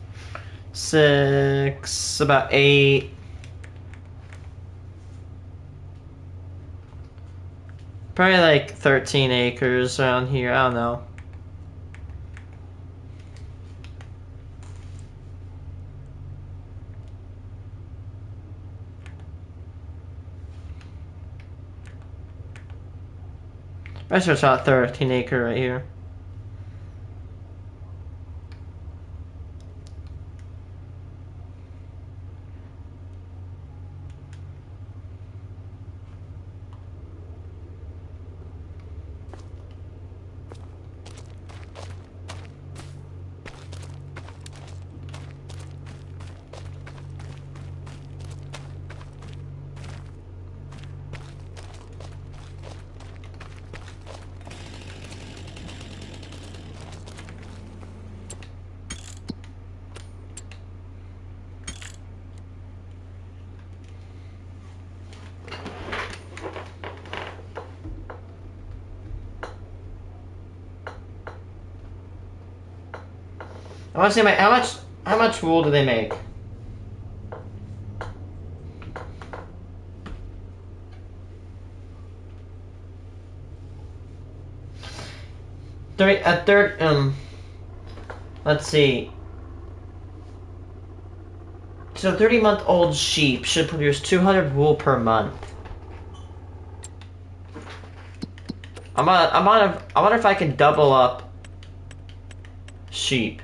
about 8. Probably like 13 acres around here. I don't know. I search out 13 acre right here. I want to say how much wool do they make? Let's see. So 30-month-old sheep should produce 200 wool per month. I wonder if I can double up sheep.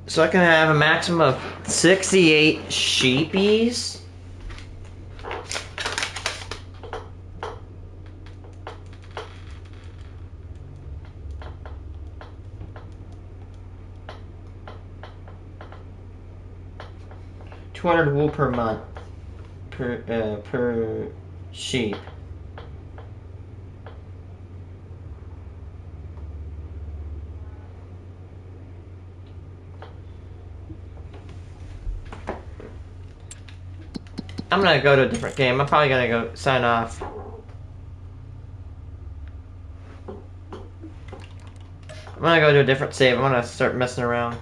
So I can have a maximum of 68 sheepies. $200 wool per month per sheep. I'm gonna go to a different game. I'm probably gonna go sign off. I'm gonna go to a different save. I'm gonna start messing around.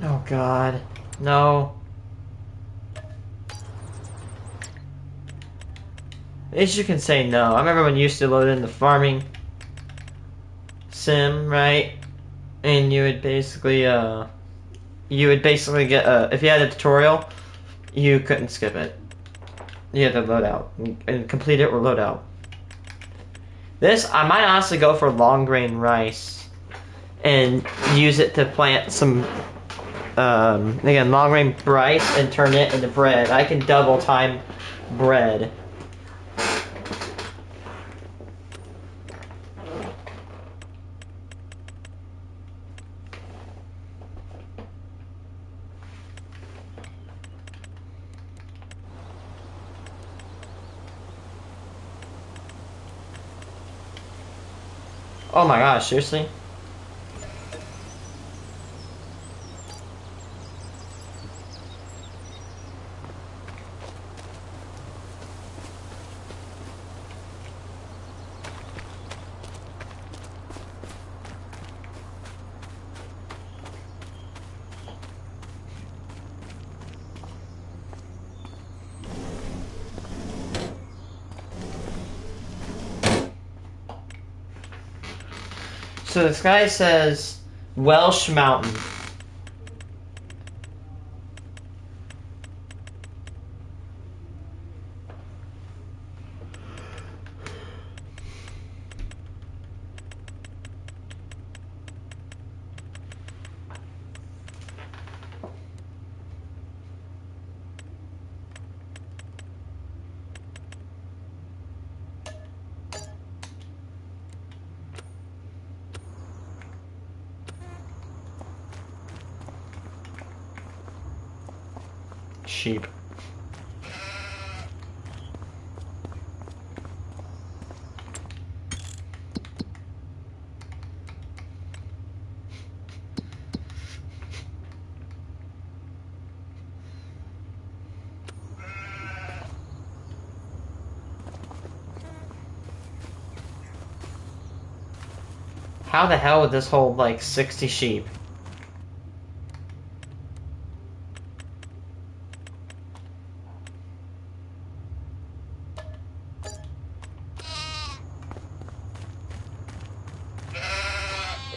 Oh God, no. At least you can say no. I remember when you used to load in the farming sim, right? And you would basically get if you had a tutorial, you couldn't skip it. You had to load out and complete it or load out. This, I might honestly go for long grain rice and use it to plant some again, long grain rice and turn it into bread. I can double time bread. Oh my gosh, seriously? So this guy says Welsh Mountain. Sheep. How the hell would this hold like 60 sheep?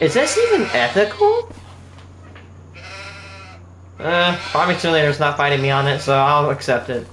Is this even ethical? Farming Simulator's not fighting me on it, so I'll accept it.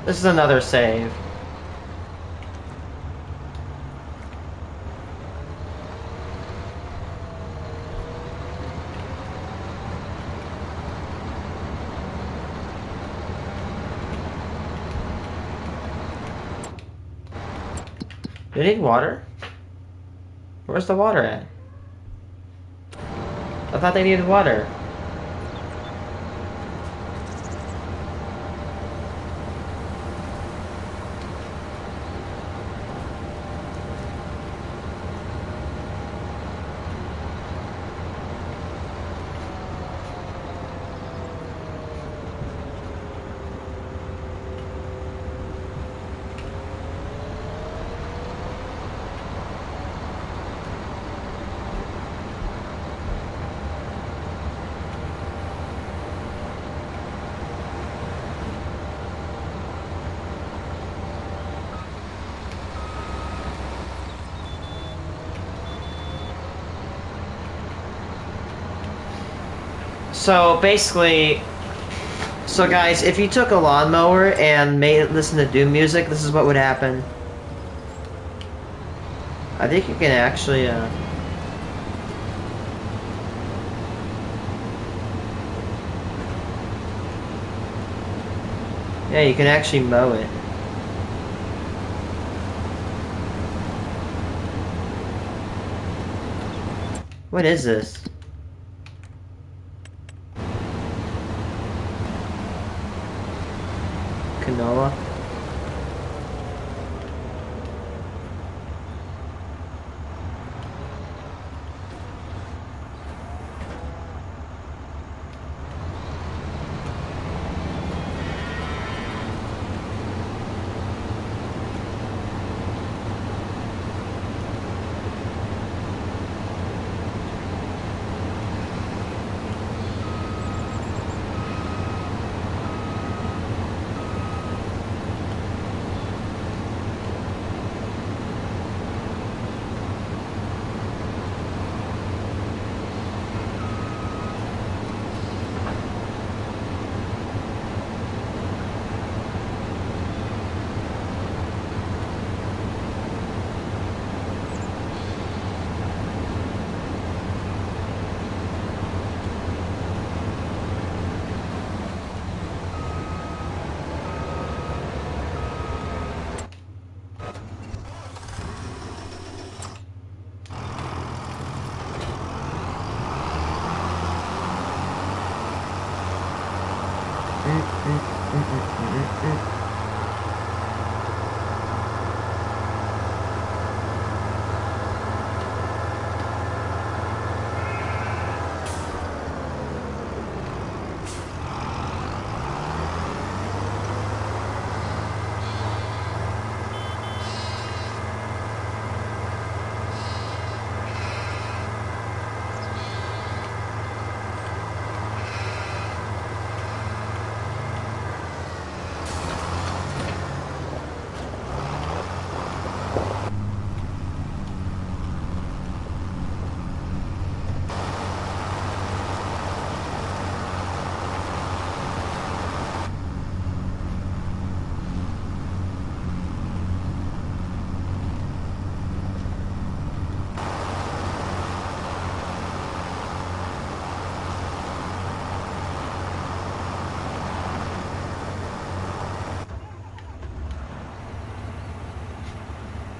This is another save. Do you need water? Where's the water at? I thought they needed water. So basically, guys, if you took a lawnmower and made it listen to Doom music, this is what would happen. I think you can actually, yeah, you can actually mow it. What is this? Canola?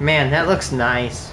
Man, that looks nice.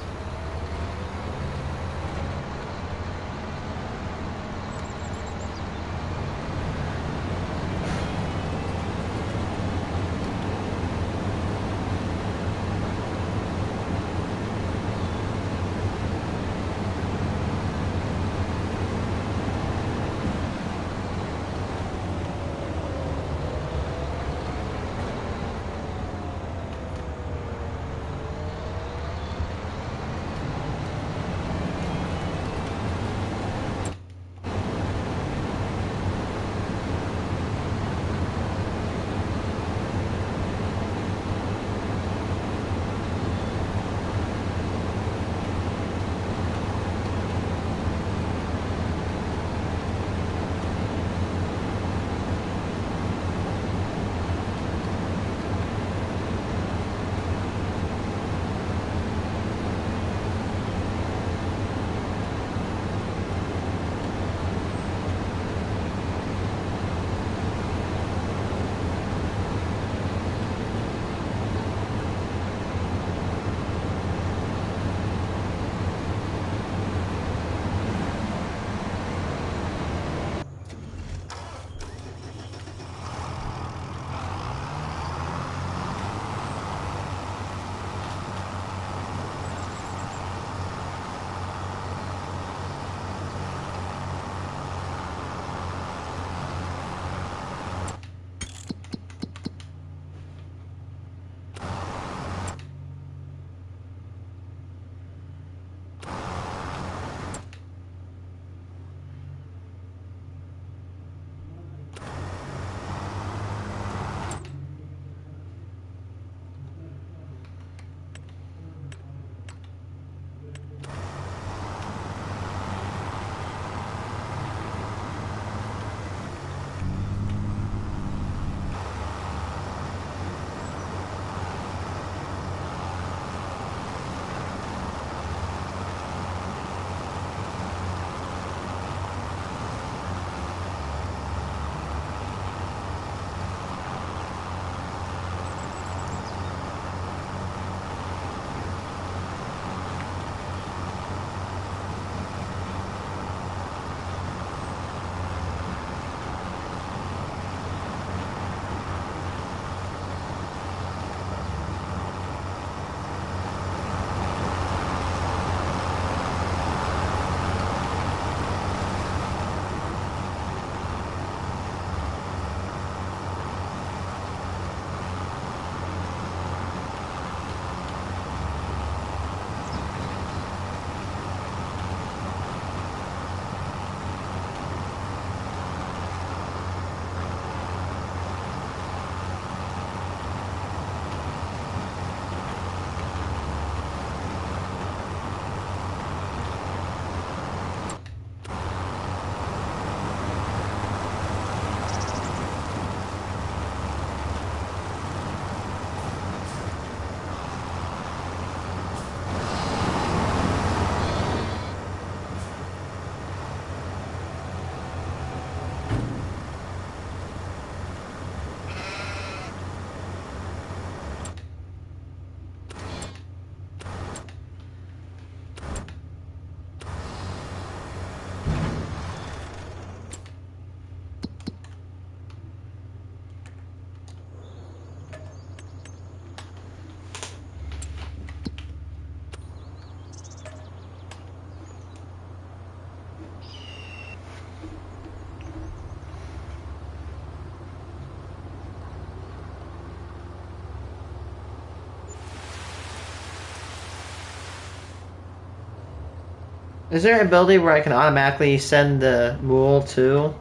Is there an ability where I can automatically send the mule to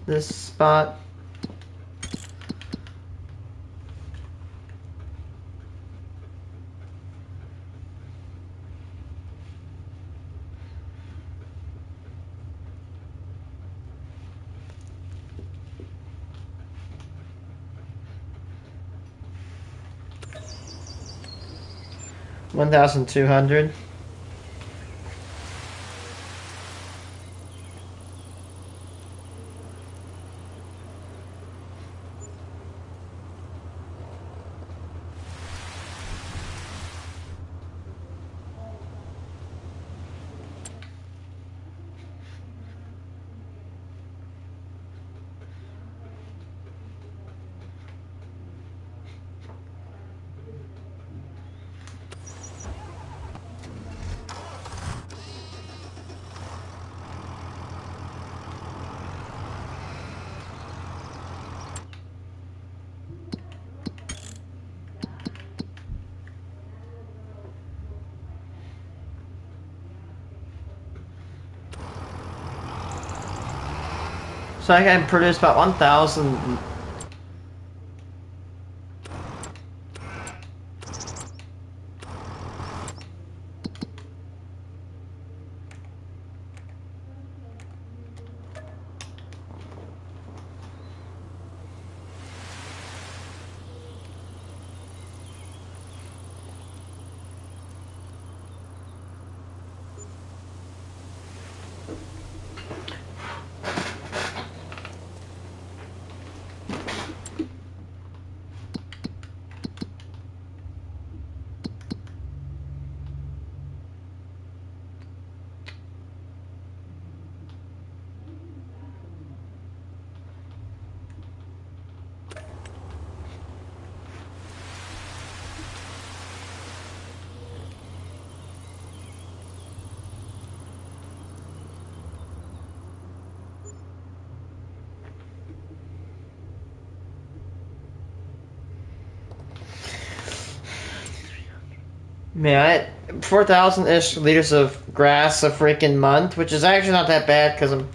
this spot? $1,200. So I can produce about 1,000. Yeah, 4,000-ish liters of grass a freaking month, which is actually not that bad because I'm.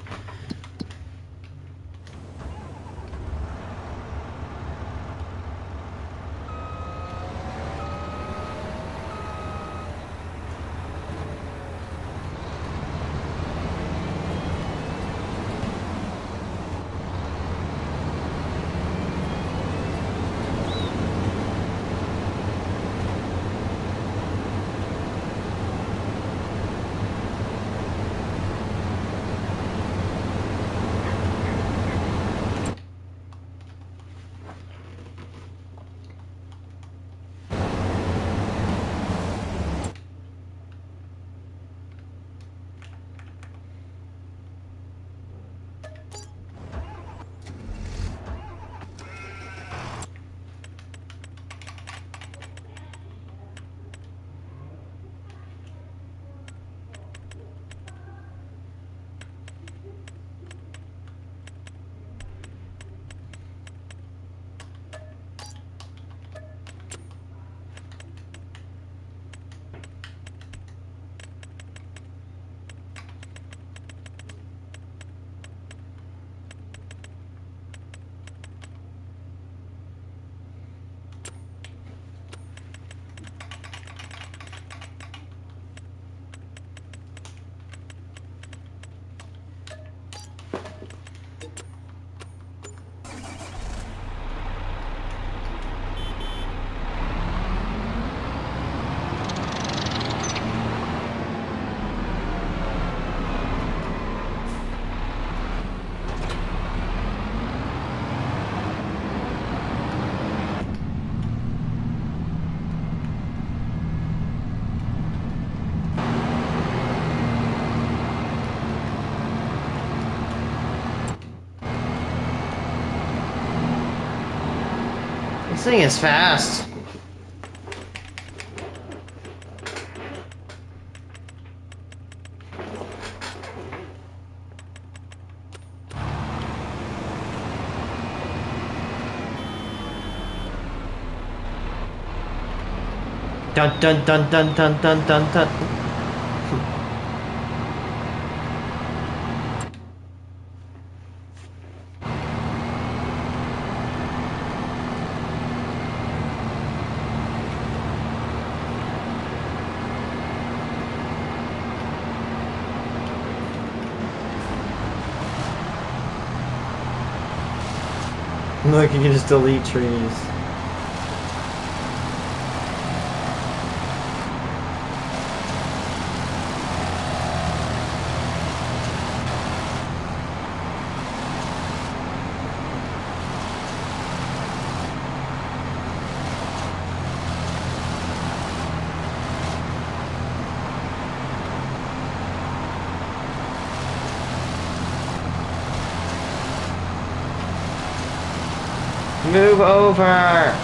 This thing is fast. Dun dun dun dun dun dun dun dun. Look, you can just delete trees. Move over!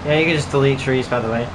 Yeah, you can just delete trees, by the way.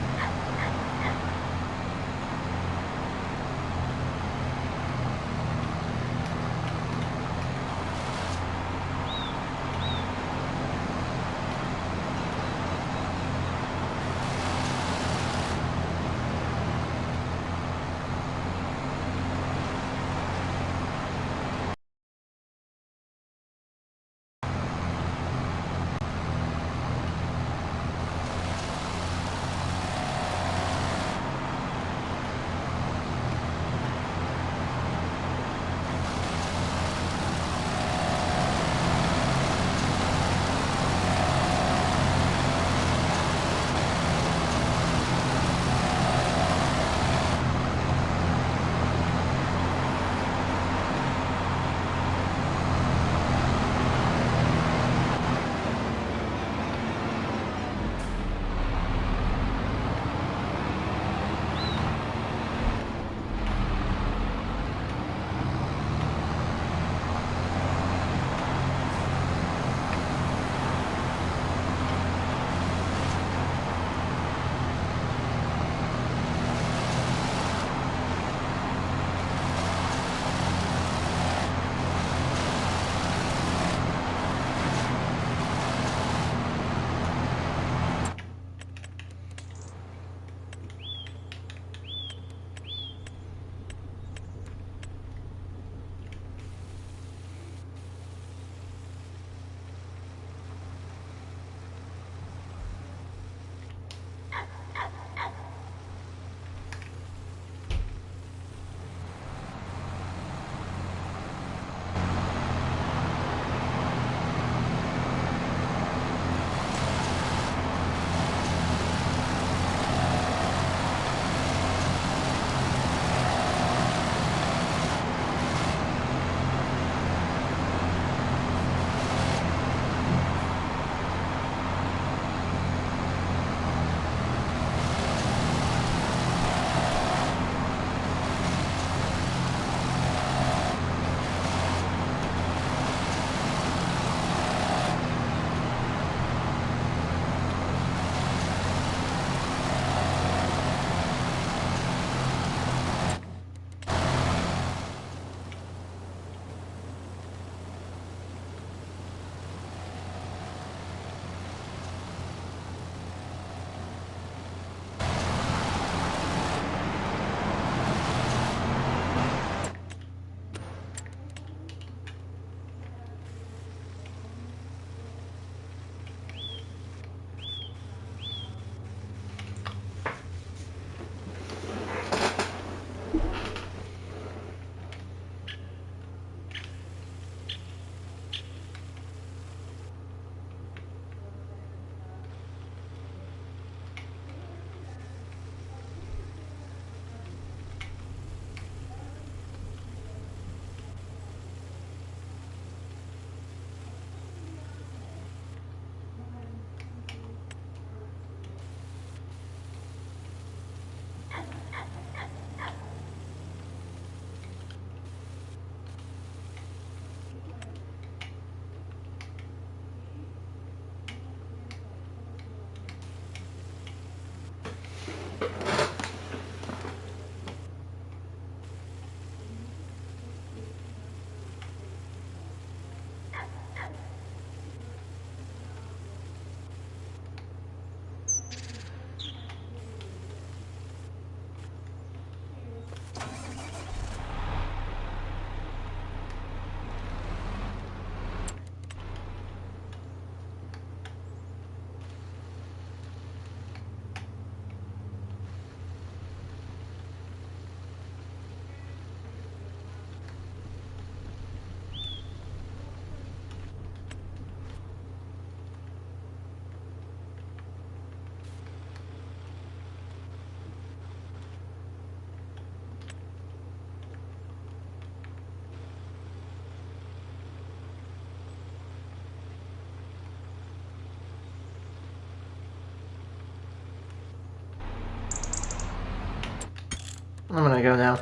I'm gonna go now.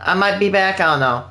I might be back. I don't know.